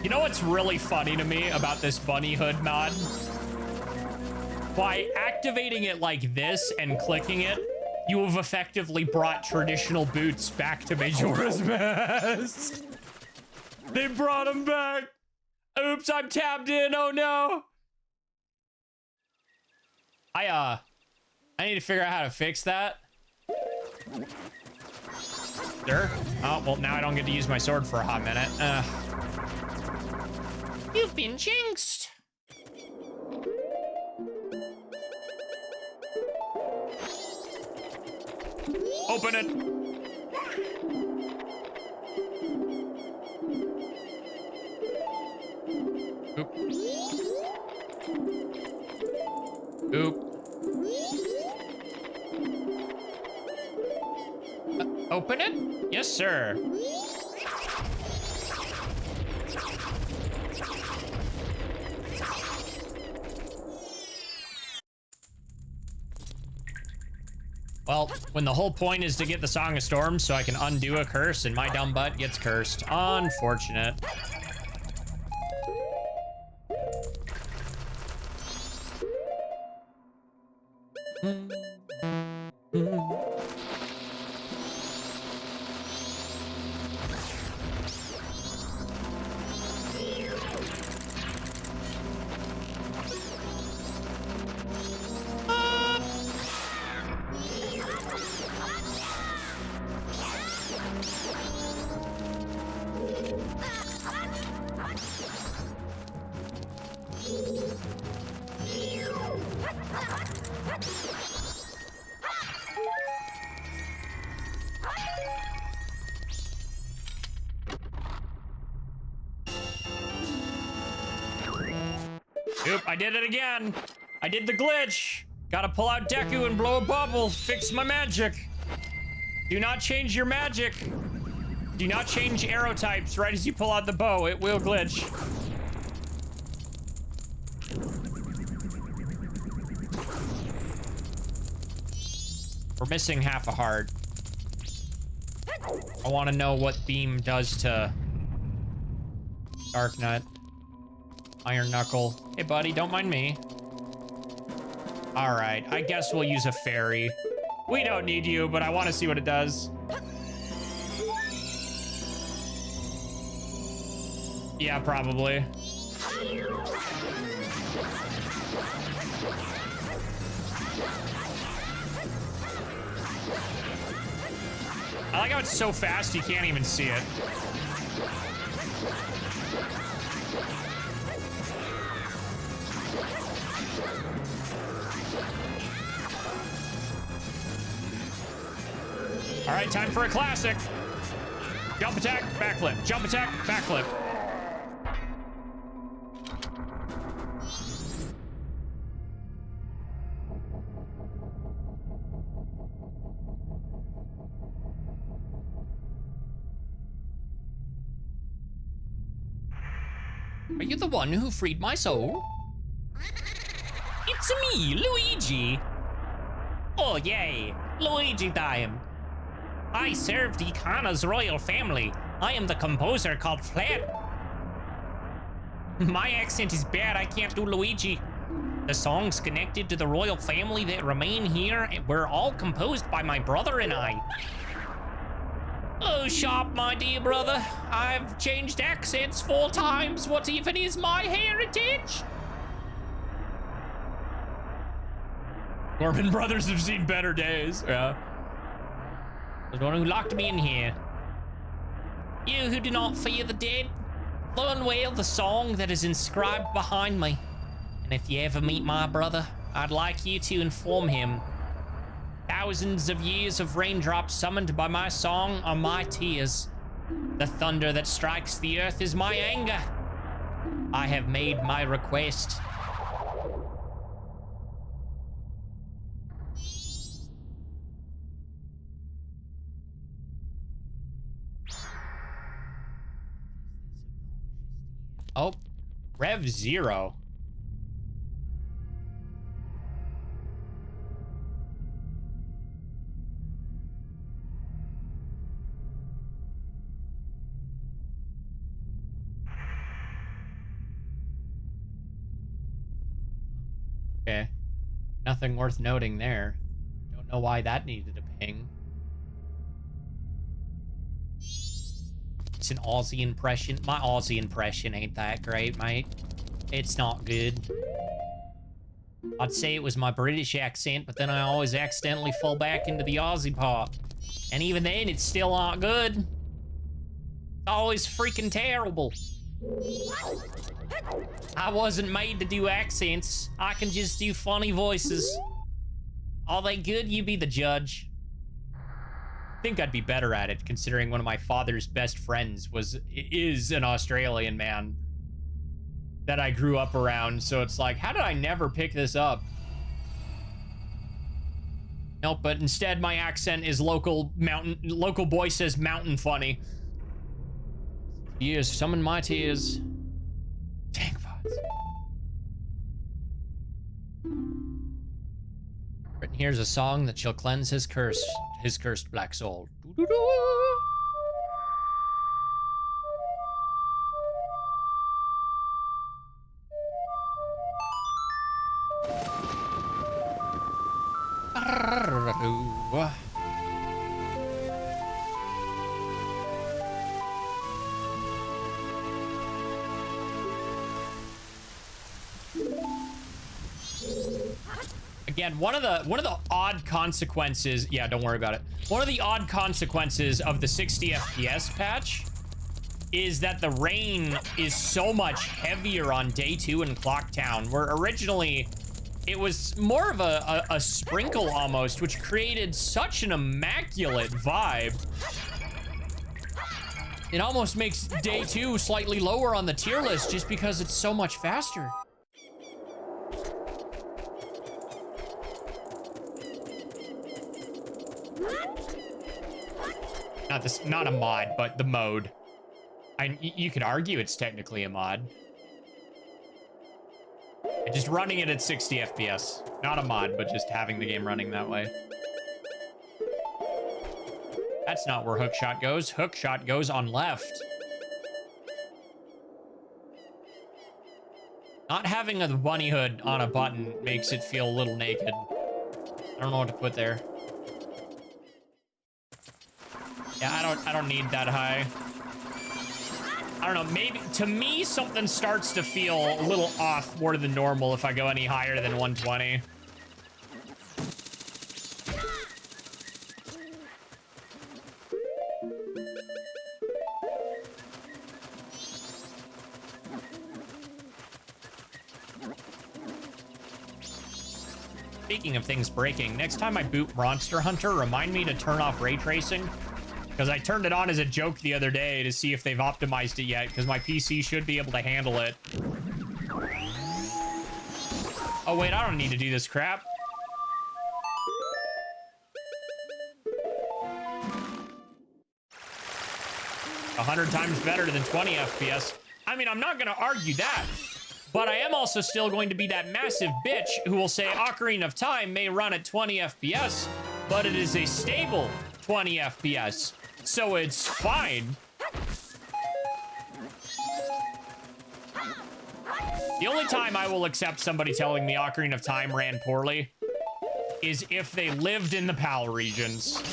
You know what's really funny to me about this bunny hood mod? By activating it like this and clicking it, you have effectively brought traditional boots back to Majora's Mask. They brought them back. Oops, I'm tabbed in. Oh no. I need to figure out how to fix that. Sure. Oh, well, now I don't get to use my sword for a hot minute. You've been jinxed. Open it. Oop. Oop. Open it? Yes, sir. Well, when the whole point is to get the Song of Storms so I can undo a curse and my dumb butt gets cursed. Unfortunate. Oop, I did it again. I did the glitch. Gotta pull out Deku and blow a bubble. Fix my magic. Do not change your magic. Do not change arrow types right as you pull out the bow. It will glitch. We're missing half a heart. I want to know what Beam does to Dark Nut. Iron Knuckle. Hey, buddy, don't mind me. All right, I guess we'll use a fairy. We don't need you, but I want to see what it does. Yeah, probably. I like how it's so fast you can't even see it. All right, time for a classic. Jump attack, backflip. Jump attack, backflip. Are you the one who freed my soul? It's me, Luigi. Oh, yay. Luigi time. I served Ikana's royal family. I am the composer called Flat. My accent is bad. I can't do Luigi. The songs connected to the royal family that remain here were all composed by my brother and I. Oh, Sharp, my dear brother. I've changed accents 4 times. What even is my heritage? Gorman brothers have seen better days. Yeah. The one who locked me in here. You who do not fear the dead, learn well the song that is inscribed behind me. And if you ever meet my brother, I'd like you to inform him. Thousands of years of raindrops summoned by my song are my tears. The thunder that strikes the earth is my anger. I have made my request. Oh, Rev 0. Okay. Nothing worth noting there. Don't know why that needed a ping. makes an Aussie impression. My Aussie impression ain't that great, mate. It's not good. I'd say it was my British accent, but then I always accidentally fall back into the Aussie part. And even then, it's still not good. It's always freaking terrible. I wasn't made to do accents. I can just do funny voices. Are they good? You be the judge. I think I'd be better at it, considering one of my father's best friends is an Australian man that I grew up around. So it's like, how did I never pick this up? Nope, but instead my accent is local boy says mountain funny. Years, summon my tears. Tank pots. Written here's a song that shall cleanse his cursed black soul. Again, one of the odd consequences, yeah, don't worry about it. One of the odd consequences of the 60 FPS patch is that the rain is so much heavier on day 2 in Clocktown, where originally it was more of a sprinkle almost, which created such an immaculate vibe. It almost makes day 2 slightly lower on the tier list just because it's so much faster. Not a mod, but the mode. You could argue it's technically a mod. And just running it at 60 FPS. Not a mod, but just having the game running that way. That's not where hookshot goes. Hookshot goes on left. Not having a bunny hood on a button makes it feel a little naked. I don't know what to put there. Yeah, I don't need that high. I don't know, maybe, to me, something starts to feel a little off more than normal if I go any higher than 120. Speaking of things breaking, next time I boot Monster Hunter, remind me to turn off ray tracing. Because I turned it on as a joke the other day to see if they've optimized it yet, because my PC should be able to handle it. Oh wait, I don't need to do this crap. A 100 times better than 20 FPS. I mean, I'm not gonna argue that. But I am also still going to be that massive bitch who will say Ocarina of Time may run at 20 FPS, but it is a stable 20 FPS. So it's fine. The only time I will accept somebody telling me Ocarina of Time ran poorly is if they lived in the PAL regions.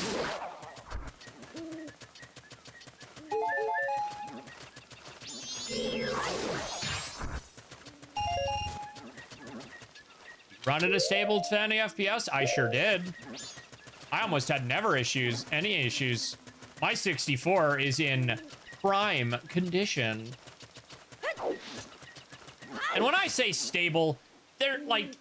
Run at a stable 20 FPS? I sure did. I almost had any issues. My 64 is in prime condition. And when I say stable, they're like,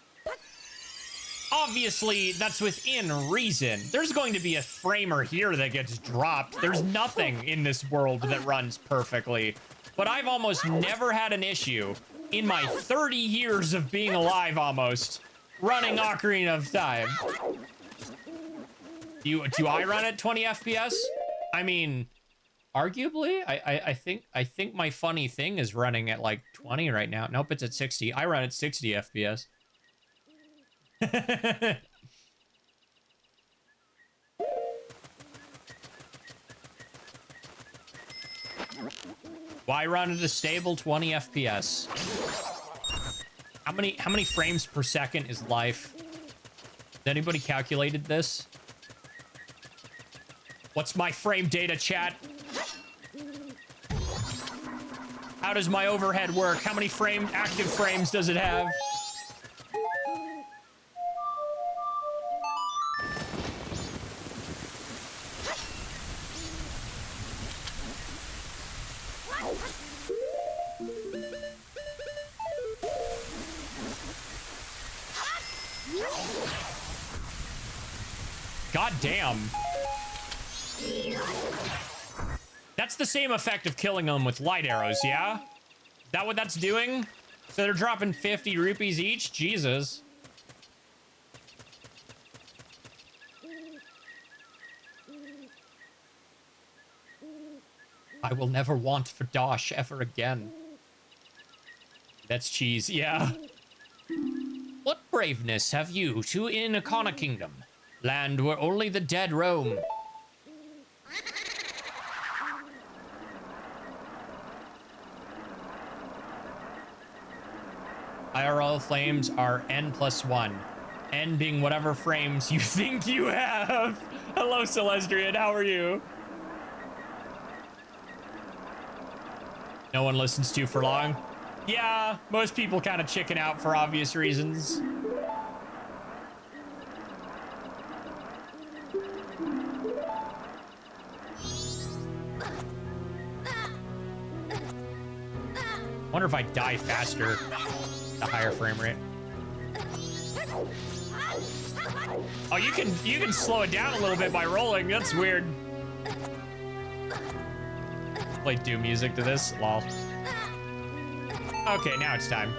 obviously that's within reason. There's going to be a framer here that gets dropped. There's nothing in this world that runs perfectly. But I've almost never had an issue in my 30 years of being alive almost running Ocarina of Time. Do I run at 20 FPS? I mean, arguably, I think my funny thing is running at like 20 right now. Nope, it's at 60. I run at 60 FPS. Why run at a stable 20 FPS? How many frames per second is life? Has anybody calculated this? What's my frame data, chat? How does my overhead work? How many active frames does it have? God damn. That's the same effect of killing them with light arrows, yeah? Is that what that's doing? So they're dropping 50 rupees each? Jesus. I will never want for Dosh ever again. That's cheese, yeah. What braveness have you to in Akana Kingdom, land where only the dead roam? IRL flames are n+1. N being whatever frames you think you have. Hello, Celestrian, how are you? No one listens to you for long. Yeah, most people kind of chicken out for obvious reasons. Wonder if I die faster, the higher frame rate. Oh, you can slow it down a little bit by rolling. That's weird. Play Doom music to this. Lol. Okay, now it's time.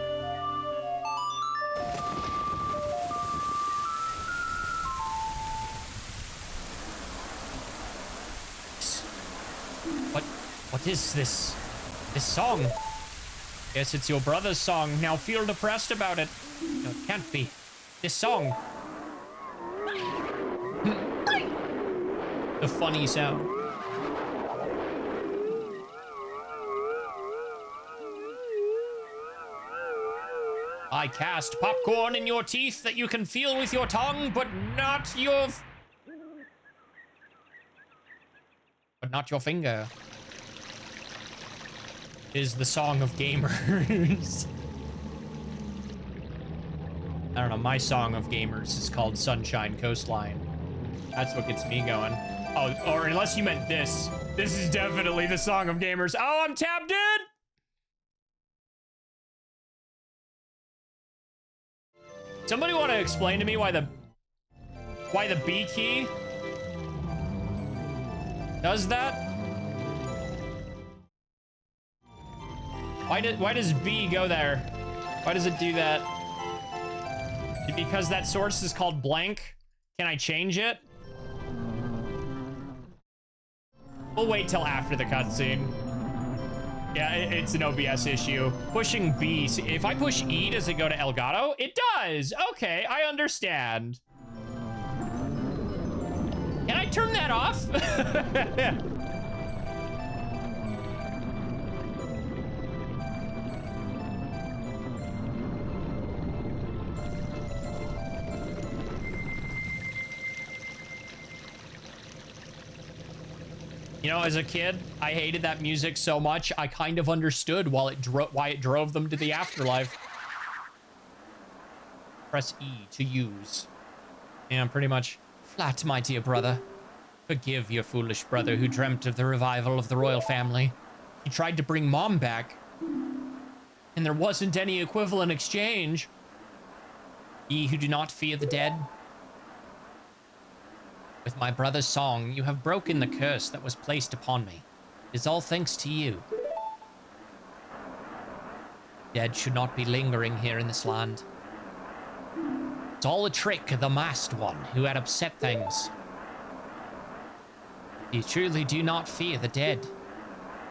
What is this? This song? Yes, it's your brother's song. Now feel depressed about it. No, it can't be. This song. The funny sound. I cast popcorn in your teeth that you can feel with your tongue, but not your... But not your finger. Is the song of gamers. I don't know, my song of gamers is called Sunshine Coastline. That's what gets me going. Oh, or unless you meant this. This is definitely the song of gamers. Oh, I'm tapped in! Somebody want to explain to me why the B key does that? Why does B go there? Why does it do that? Because that source is called blank? Can I change it? We'll wait till after the cutscene. Yeah, it's an OBS issue. Pushing B. If I push E, does it go to Elgato? It does. Okay, I understand. Can I turn that off? You know, as a kid, I hated that music so much, I kind of understood why it drove them to the afterlife. Press E to use. Yeah, pretty much. Flat, my dear brother. Forgive your foolish brother who dreamt of the revival of the royal family. He tried to bring Mom back, and there wasn't any equivalent exchange. Ye who do not fear the dead. With my brother's song, you have broken the curse that was placed upon me. It is all thanks to you. Dead should not be lingering here in this land. It's all a trick of the masked one who had upset things. You truly do not fear the dead.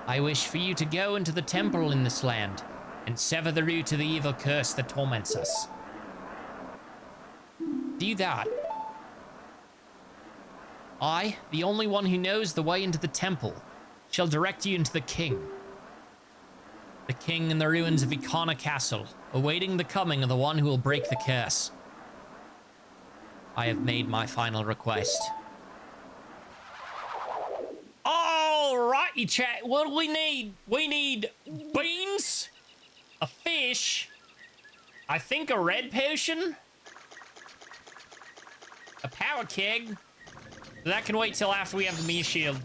I wish for you to go into the temple in this land and sever the root of the evil curse that torments us. Do that. I, the only one who knows the way into the temple, shall direct you into the king. The king in the ruins of Ikana Castle, awaiting the coming of the one who will break the curse. I have made my final request. All right. Righty, chat. What do we need? We need beans, a fish, I think a red potion, a power keg. That can wait till after we have the Mii shield.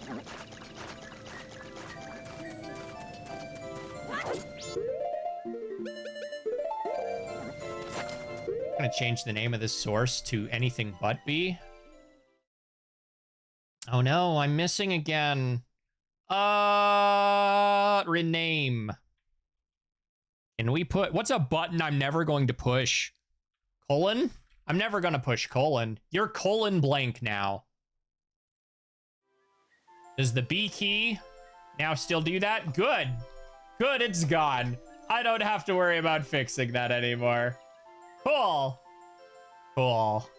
I'm gonna change the name of this source to anything but B. Oh no, I'm missing again. Rename. Can we put, what's a button I'm never going to push? Colon? I'm never gonna push colon. You're colon blank now. Does the B key now still do that? Good. Good, it's gone. I don't have to worry about fixing that anymore. Cool. Cool.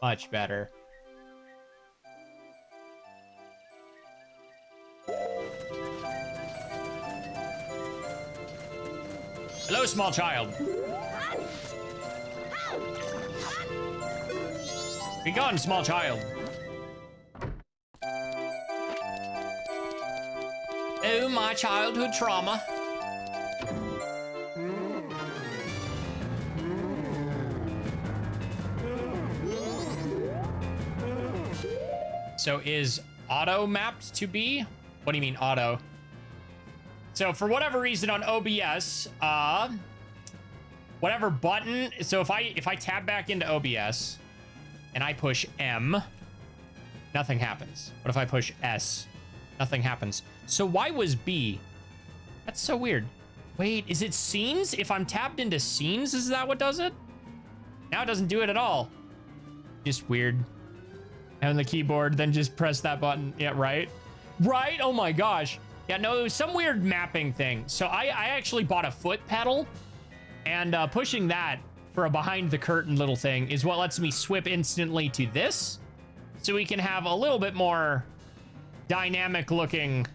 Much better. Hello, small child. Be gone, small child. Oh, my childhood trauma. So is auto mapped to B? What do you mean auto? So for whatever reason on OBS, whatever button, so if I tab back into OBS and I push M, nothing happens. What if I push S? Nothing happens. So why was B? That's so weird. Wait, is it scenes? If I'm tapped into scenes, is that what does it? Now it doesn't do it at all. Just weird. And the keyboard, then just press that button. Yeah, right? Right? Oh my gosh. Yeah, no, it was some weird mapping thing. So I actually bought a foot pedal, and pushing that for a behind the curtain little thing is what lets me swip instantly to this, so we can have a little bit more dynamic looking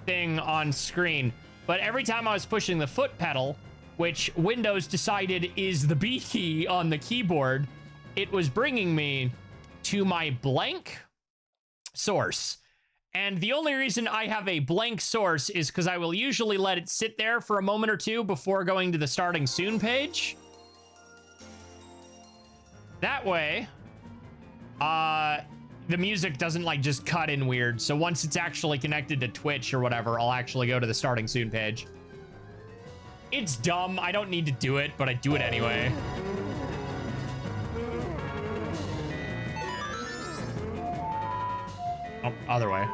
thing on screen. But every time I was pushing the foot pedal, which Windows decided is the B key on the keyboard, it was bringing me to my blank source. And the only reason I have a blank source is because I will usually let it sit there for a moment or two before going to the starting soon page. That way, the music doesn't like just cut in weird. So once it's actually connected to Twitch or whatever, I'll actually go to the starting soon page. It's dumb. I don't need to do it, but I do it anyway. Oh, other way.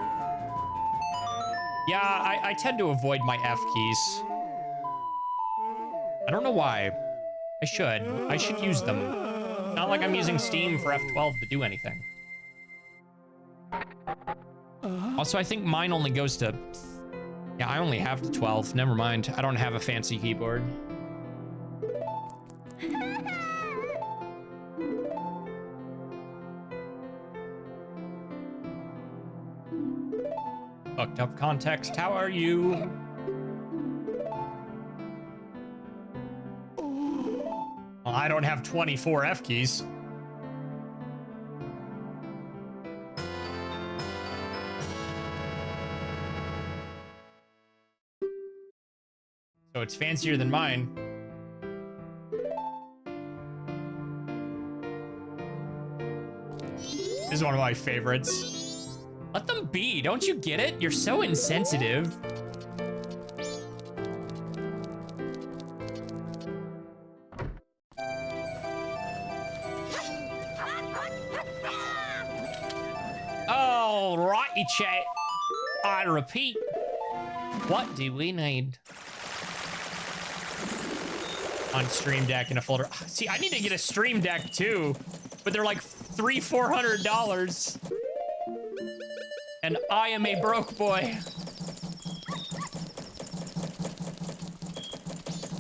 Yeah, I tend to avoid my F keys. I don't know why. I should use them. Not like I'm using Steam for F12 to do anything. Also, I think mine only goes to... Yeah, I only have to 12. Never mind. I don't have a fancy keyboard. Fucked up context. How are you? Well, I don't have 24 F keys. So it's fancier than mine. This is one of my favorites. Let them be. Don't you get it? You're so insensitive. All righty, chat. I repeat. What do we need? On Stream Deck in a folder. See, I need to get a Stream Deck too, but they're like $300-400. And I am a broke boy.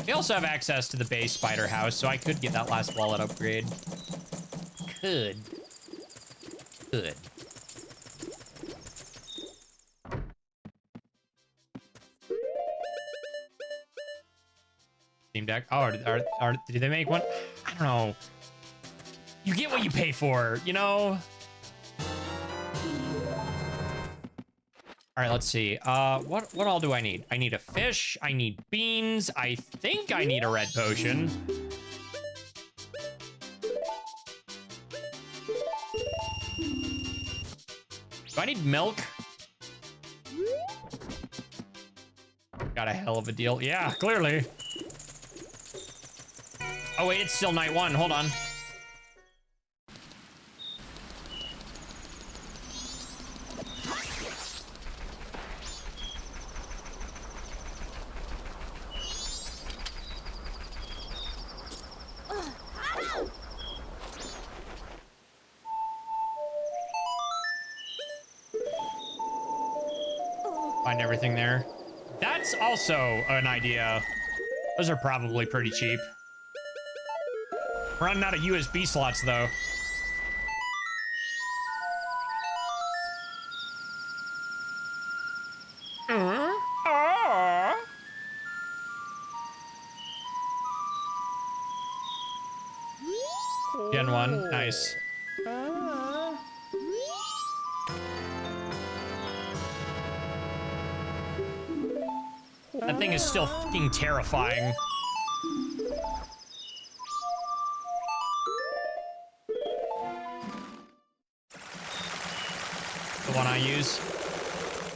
We also have access to the base spider house, so I could get that last wallet upgrade. Could. Steam Deck. Oh, did they make one? I don't know. You get what you pay for, you know? All right, let's see. What all do I need? I need a fish. I need beans. I think I need a red potion. Do I need milk? Got a hell of a deal. Yeah, clearly. Oh, wait, it's still night one. Hold on. Find everything there. That's also an idea. Those are probably pretty cheap. Running out of USB slots, though. Gen 1, nice. That thing is still fucking terrifying. The one I use.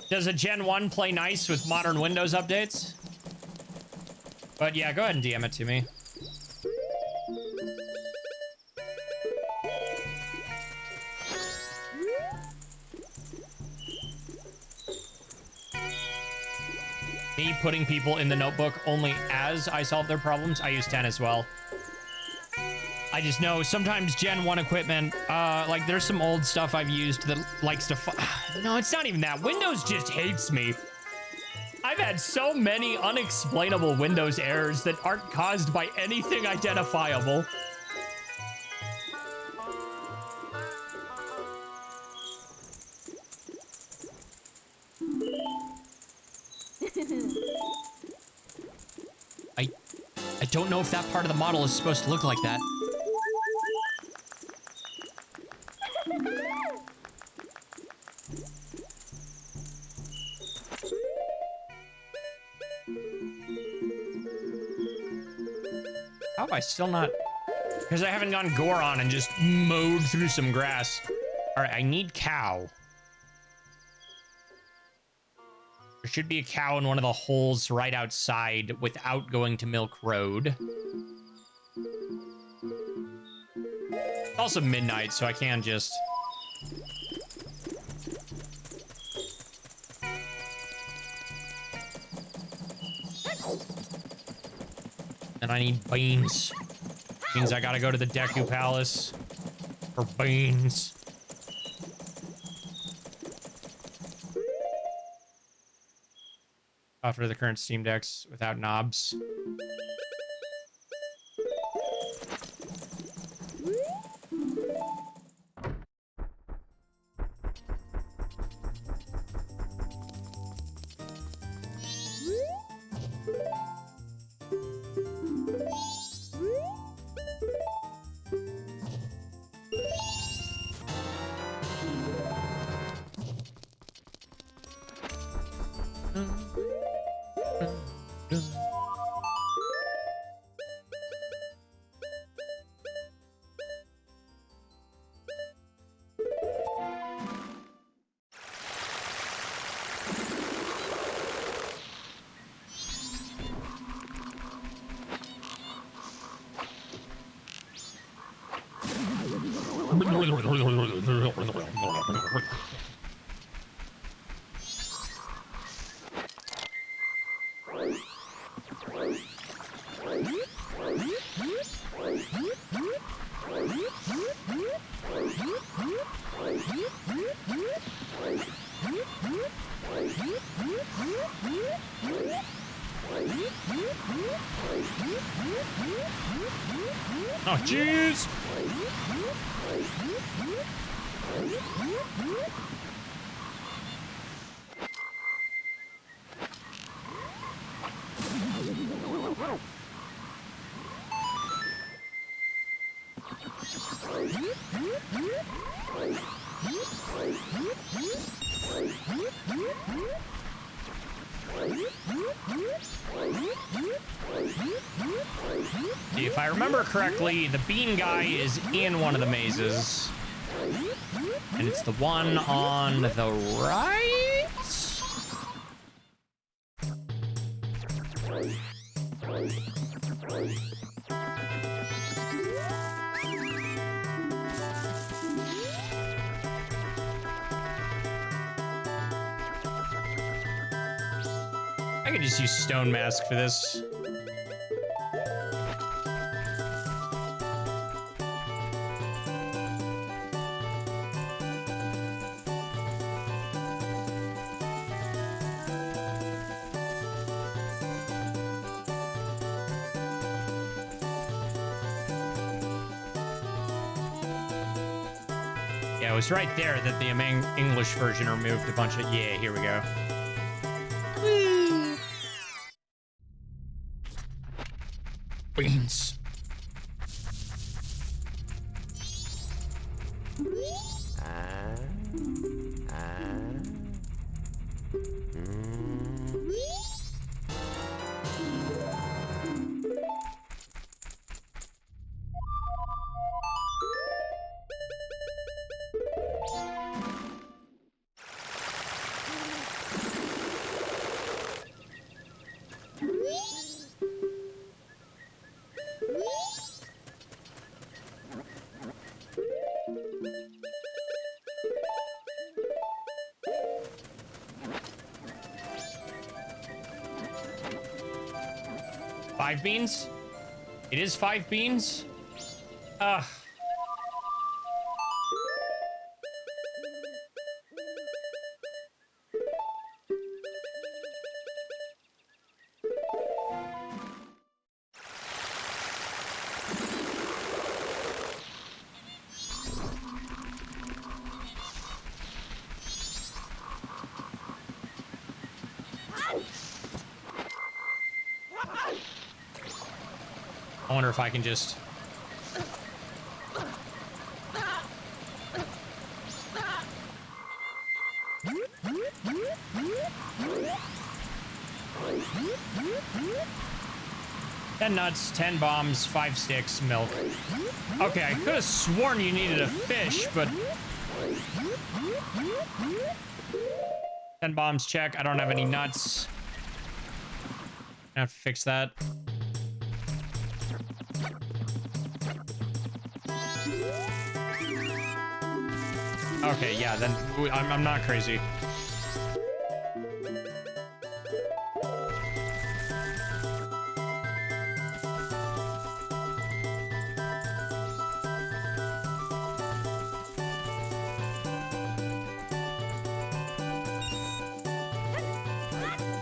Does a Gen 1 play nice with modern Windows updates? But yeah, go ahead and DM it to me. Me putting people in the notebook only as I solve their problems. I use 10 as well. I just know sometimes Gen 1 equipment, like there's some old stuff I've used that likes to no, it's not even that. Windows just hates me. I've had so many unexplainable Windows errors that aren't caused by anything identifiable. I don't know if that part of the model is supposed to look like that. How have I still not... Because I haven't gone Goron and just mowed through some grass. All right, I need cow. There should be a cow in one of the holes right outside without going to Milk Road. It's also midnight, so I can just... And I need beans. Means I gotta go to the Deku Palace for beans. After the current Steam Decks without knobs. Oh, jeez! If I remember correctly, the bean guy is in one of the mazes. And it's the one on the right? I could just use Stone Mask for this. Yeah, it was right there that the English version removed a bunch of... Yeah, here we go. Beans. Five beans? It is 5 beans? Ugh. I wonder if I can just... Ten nuts, 10 bombs, 5 sticks, milk. Okay, I could have sworn you needed a fish, but... 10 bombs, check. I don't have any nuts. I have to fix that. Okay, yeah, then I'm not crazy.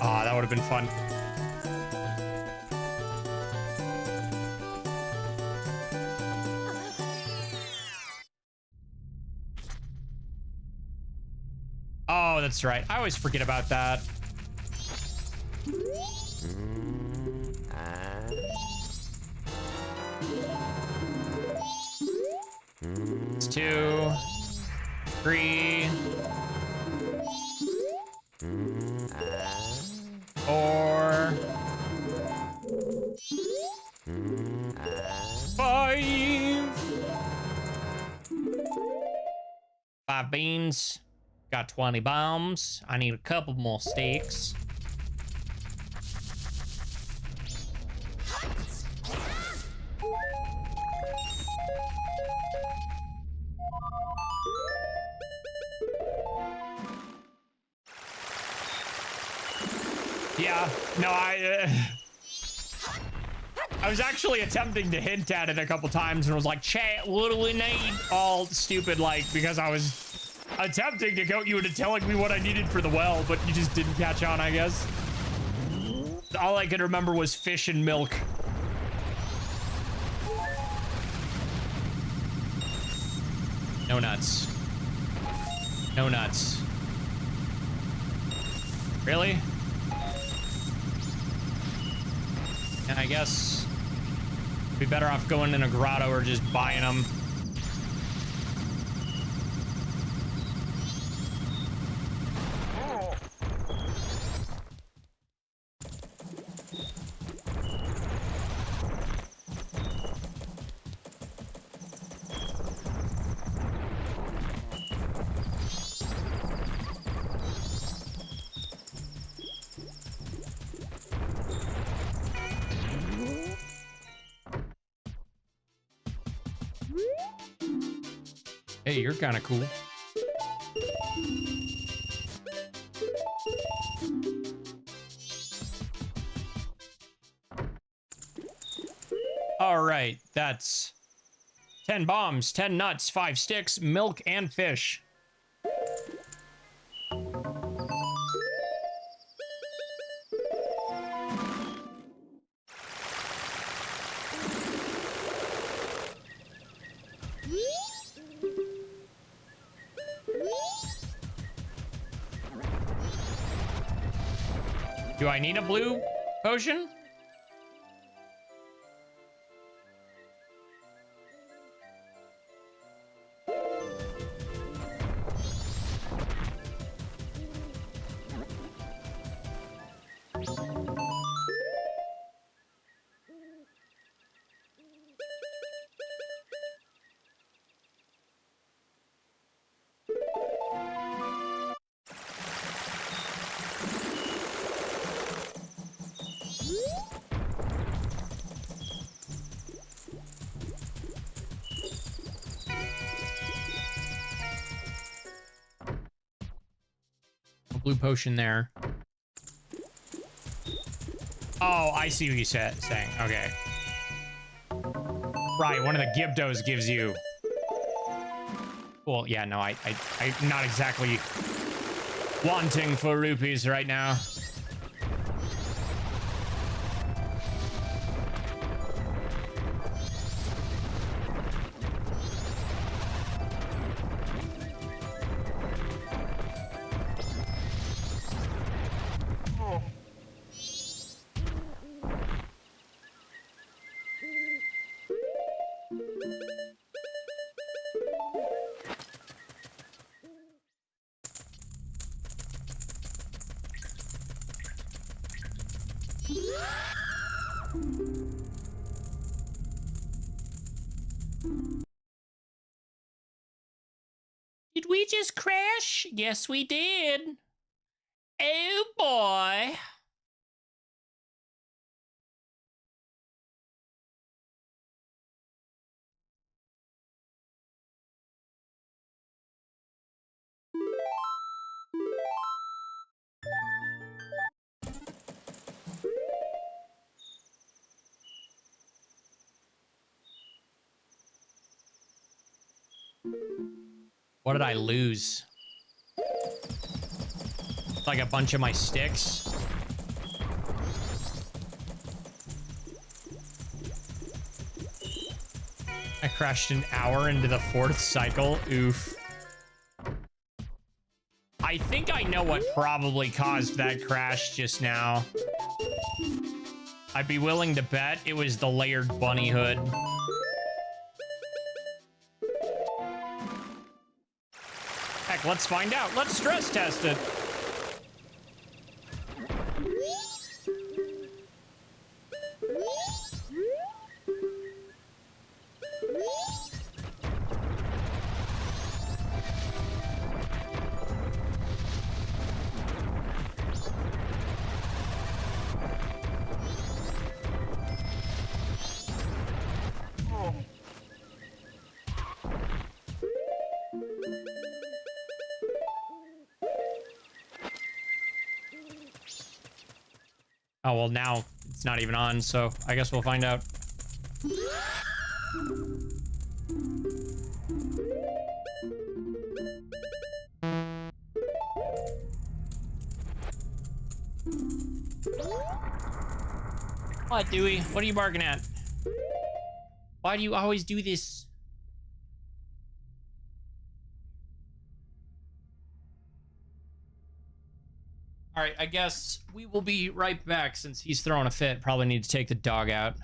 Ah, that would have been fun. Oh, that's right. I always forget about that. It's 2, 3, 4, 5. 5 beans. Got 20 bombs. I need a couple more sticks. Yeah, no, I was actually attempting to hint at it a couple times and was like, chat, what do we need? All stupid, like, because I was attempting to goat you into telling me what I needed for the well, but you just didn't catch on, I guess. All I could remember was fish and milk. No nuts. No nuts. Really? And I guess be better off going in a grotto or just buying them. Hey, you're kind of cool. All right, that's 10 bombs, 10 nuts, 5 sticks, milk, and fish. Do I need a blue potion? A blue potion there. Oh, I see what you saying. Okay. Right, one of the Gibdos gives you. Well, yeah, no, I'm not exactly wanting for rupees right now. Did we just crash? Yes, we did. Oh, boy. What did I lose? Like a bunch of my sticks. I crashed an hour into the 4th cycle. Oof. I think I know what probably caused that crash just now. I'd be willing to bet it was the layered bunny hood. Heck, let's find out. Let's stress test it. Oh, well, now it's not even on, so I guess we'll find out. What, Dewey? What are you barking at? Why do you always do this? All right, I guess we will be right back since he's throwing a fit. Probably need to take the dog out.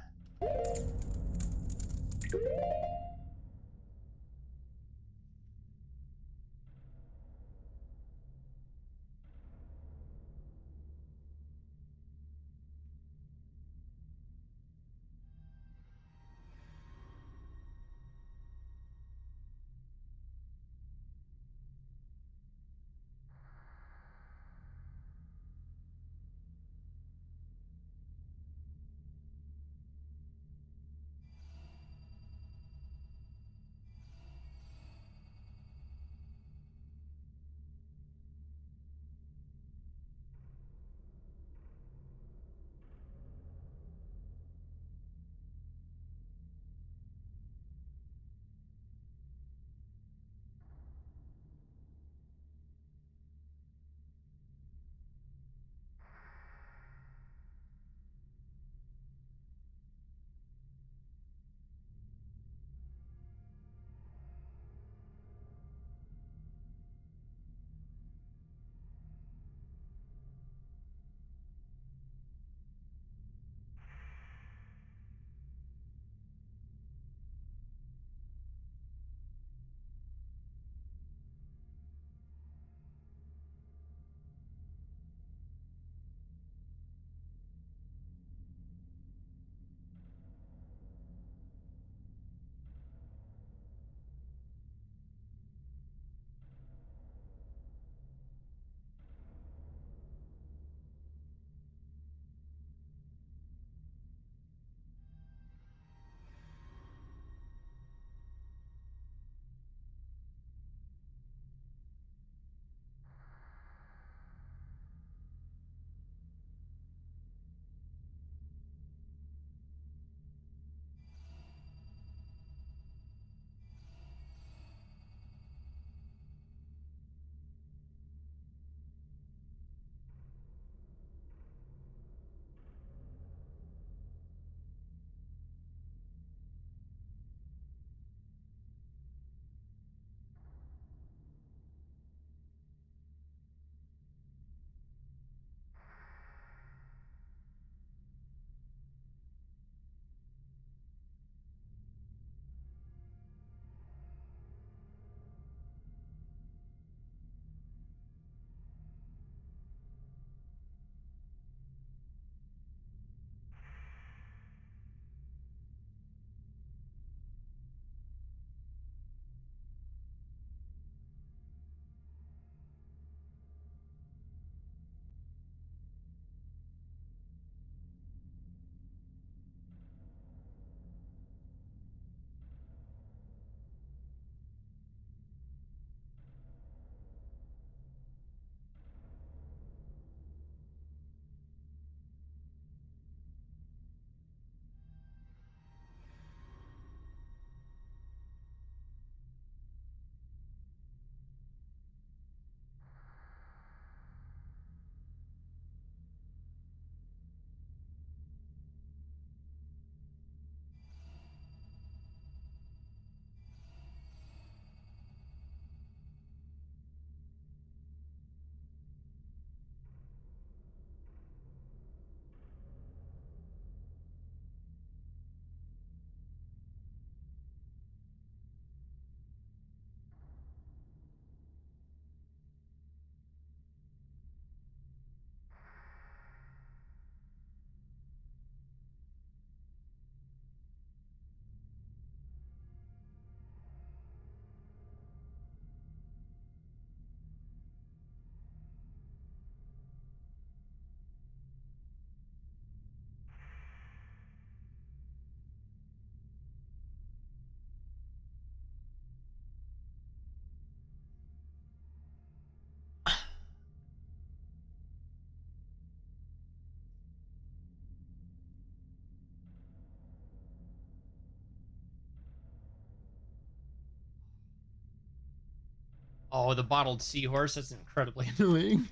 Oh, the bottled seahorse. That's incredibly annoying.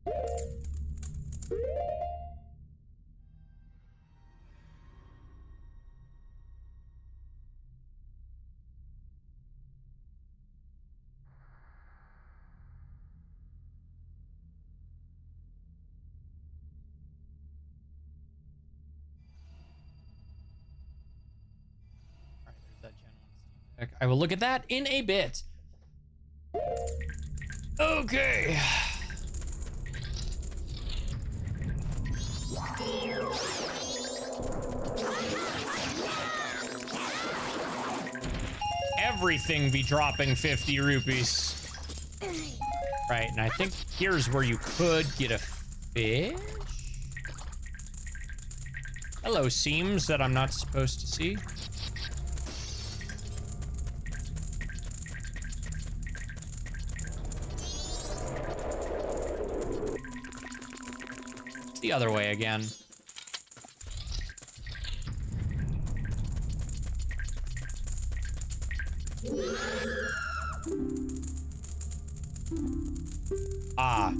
All right, there's that Gen 1 Steam Deck. I will look at that in a bit. Okay. Everything be dropping 50 rupees. Right, and I think here's where you could get a fish. Hello, seams that I'm not supposed to see. It's the other way again. Ah,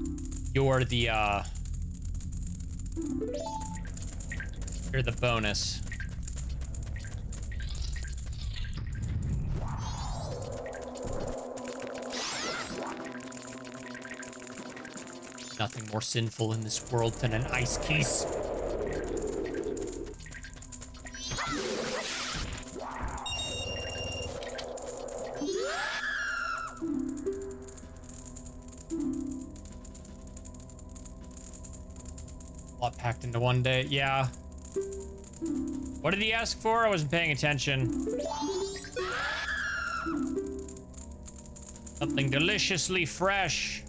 you're the bonus. Nothing more sinful in this world than an ice case. A lot packed into one day. Yeah. What did he ask for? I wasn't paying attention. Something deliciously fresh.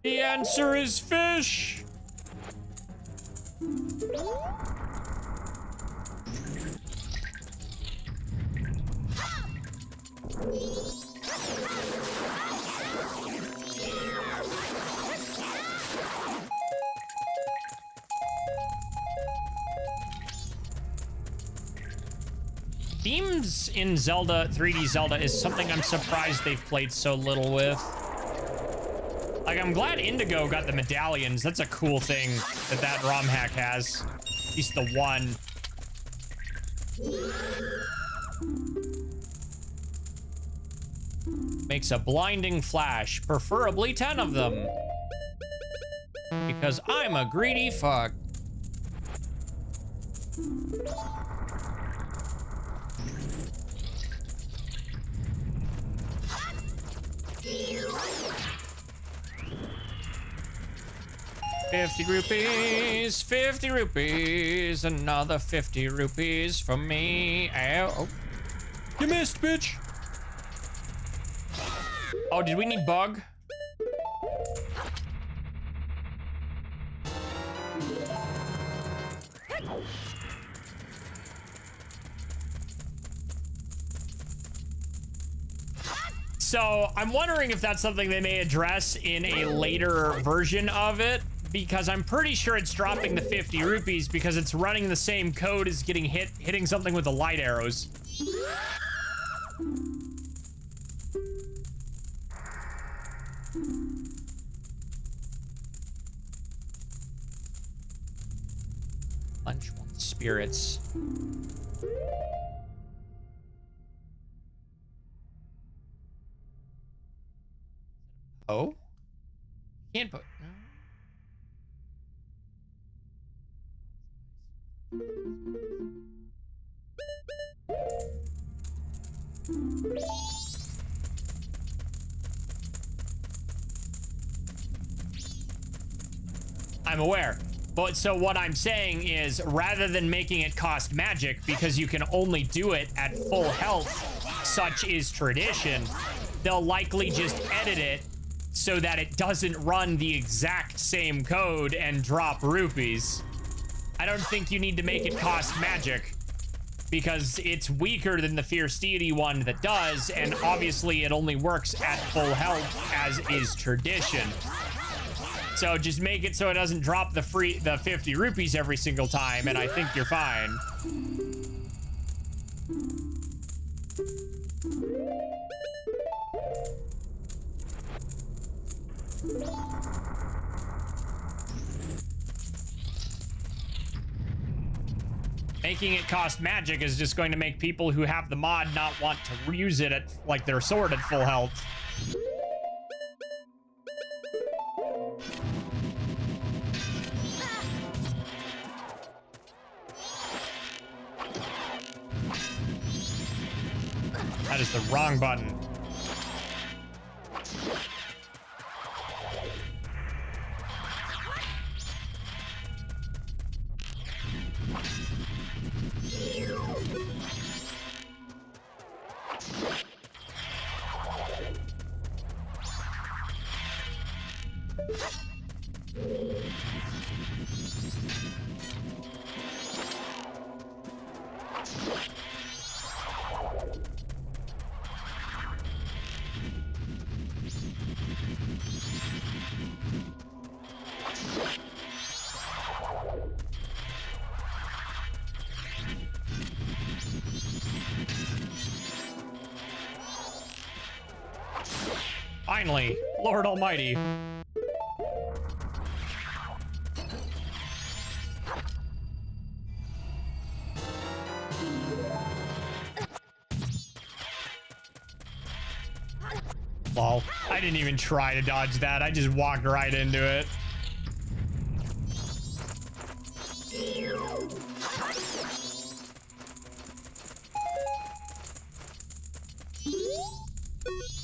The answer is fish. Themes in Zelda, 3D Zelda, is something I'm surprised they've played so little with. Like, I'm glad Indigo got the medallions. That's a cool thing that ROM hack has. At least the one. Makes a blinding flash, preferably 10 of them. Because I'm a greedy fuck. $50, 50 rupees, another 50 rupees for me. Ow. Oh. You missed, bitch. Oh, did we need bug? So I'm wondering if that's something they may address in a later version of it, because I'm pretty sure it's dropping the 50 rupees because it's running the same code as hitting something with the light arrows. Lunch one spirits. Oh? Can't put. No. I'm aware. But so what I'm saying is, rather than making it cost magic, because you can only do it at full health, such is tradition, they'll likely just edit it so that it doesn't run the exact same code and drop rupees. I don't think you need to make it cost magic, because it's weaker than the Fierce Deity one that does, and obviously it only works at full health, as is tradition. So just make it so it doesn't drop the 50 rupees every single time, and I think you're fine. Making it cost magic is just going to make people who have the mod not want to use it at, like, their sword at full health. That is the wrong button. Finally, Lord Almighty. Lol. I didn't even try to dodge that. I just walked right into it.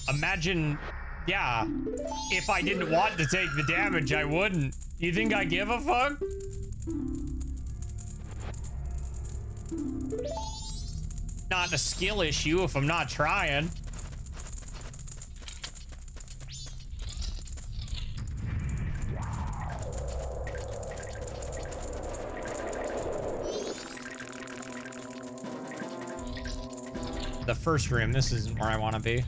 Imagine, yeah, if I didn't want to take the damage, I wouldn't. You think I give a fuck? Not a skill issue if I'm not trying. The first room, this isn't where I want to be.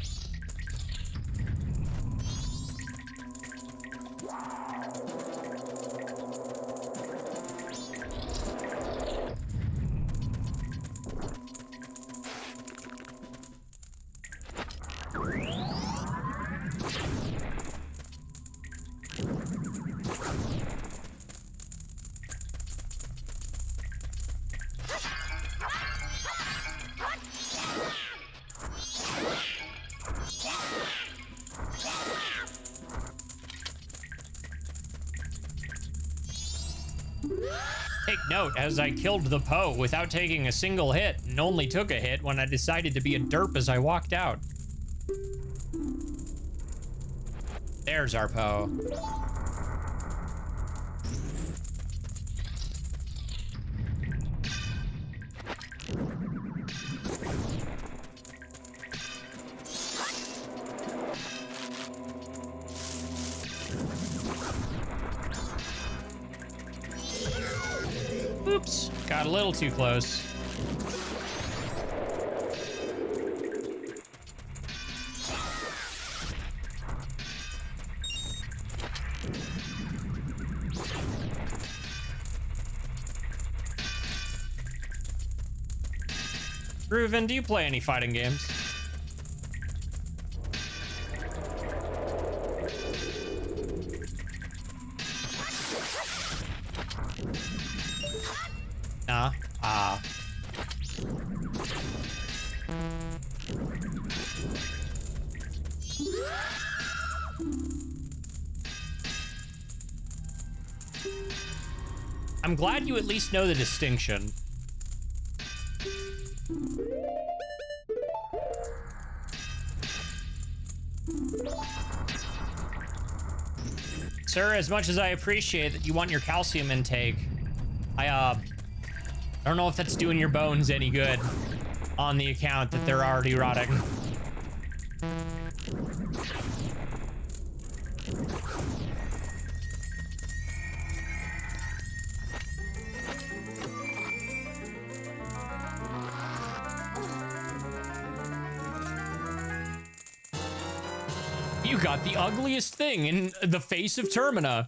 Take note, as I killed the Poe without taking a single hit, and only took a hit when I decided to be a derp as I walked out. There's our Poe. Oops, got a little too close. Reuven, do you play any fighting games? Nah. Ah. I'm glad you at least know the distinction. Sir, as much as I appreciate that you want your calcium intake, I don't know if that's doing your bones any good on the account that they're already rotting. You got the ugliest thing in the face of Termina.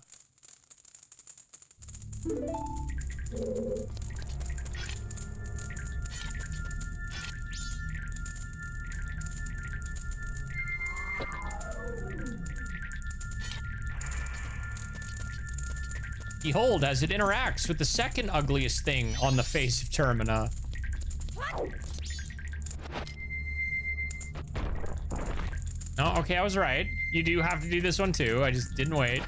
Behold, as it interacts with the second ugliest thing on the face of Termina. Oh, okay, I was right. You do have to do this one too. I just didn't wait.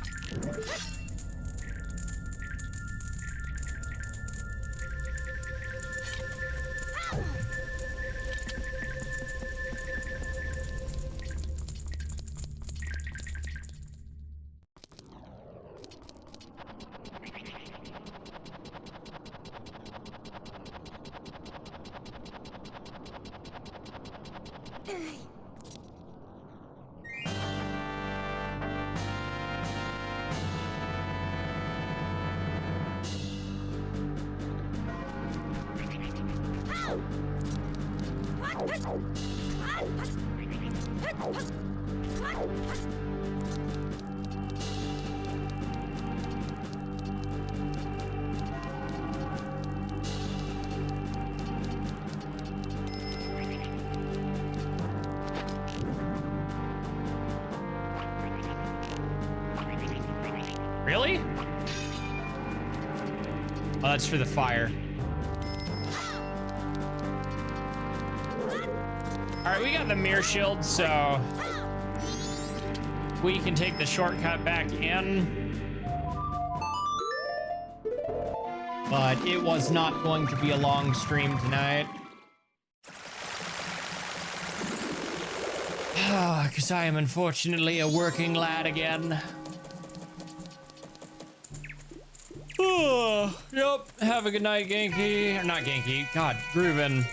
Really? Oh, that's for the fire. All right, we got the mirror shield, so we can take the shortcut back in. But it was not going to be a long stream tonight. Because I am unfortunately a working lad again. Yep. Have a good night, Genki. Or not Genki. God, Grooven.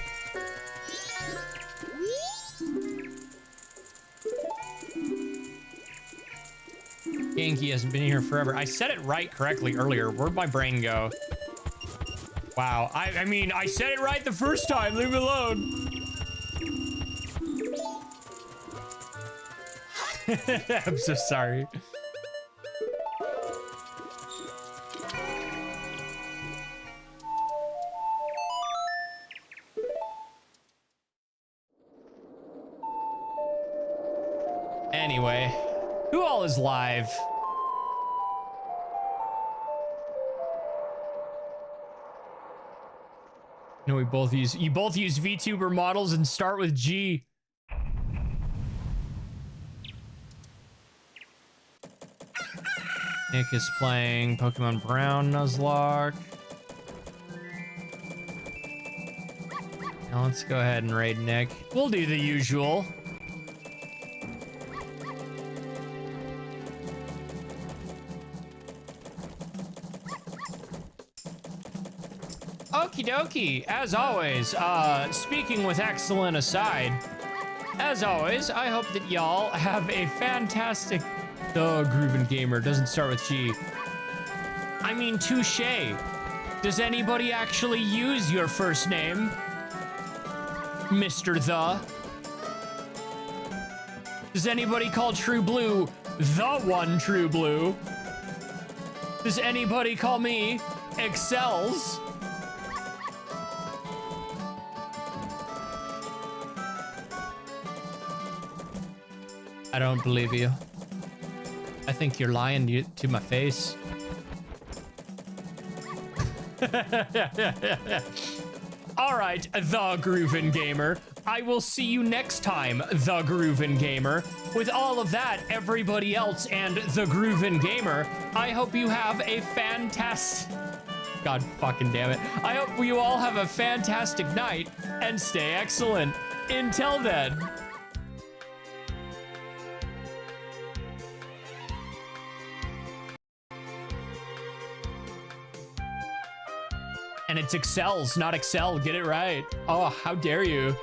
Genki hasn't been here forever. I said it right correctly earlier. Where'd my brain go? Wow. I mean, I said it right the first time. Leave me alone. I'm so sorry. Anyway, who all is live? No, you both use VTuber models and start with G. Nick is playing Pokemon Brown Nuzlocke. Now let's go ahead and raid Nick. We'll do the usual. Okie dokie. As always, speaking with excellent aside, as always, I hope that y'all have a fantastic... The Grooven Gamer doesn't start with G. I mean, touche. Does anybody actually use your first name? Mr. The? Does anybody call True Blue the one True Blue? Does anybody call me Excels? I don't believe you. I think you're lying to my face. All right, the Grooven Gamer. I will see you next time, the Grooven Gamer. With all of that, everybody else and the Grooven Gamer, I hope you have a fantastic... God fucking damn it. I hope you all have a fantastic night and stay excellent. Until then... And it's Excels, not Excel. Get it right. Oh, how dare you?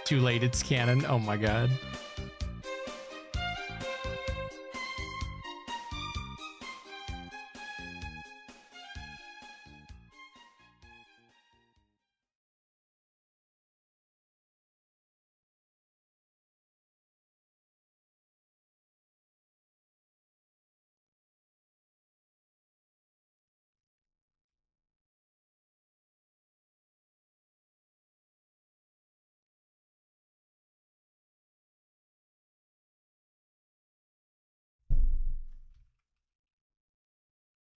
Too late, it's canon. Oh my god.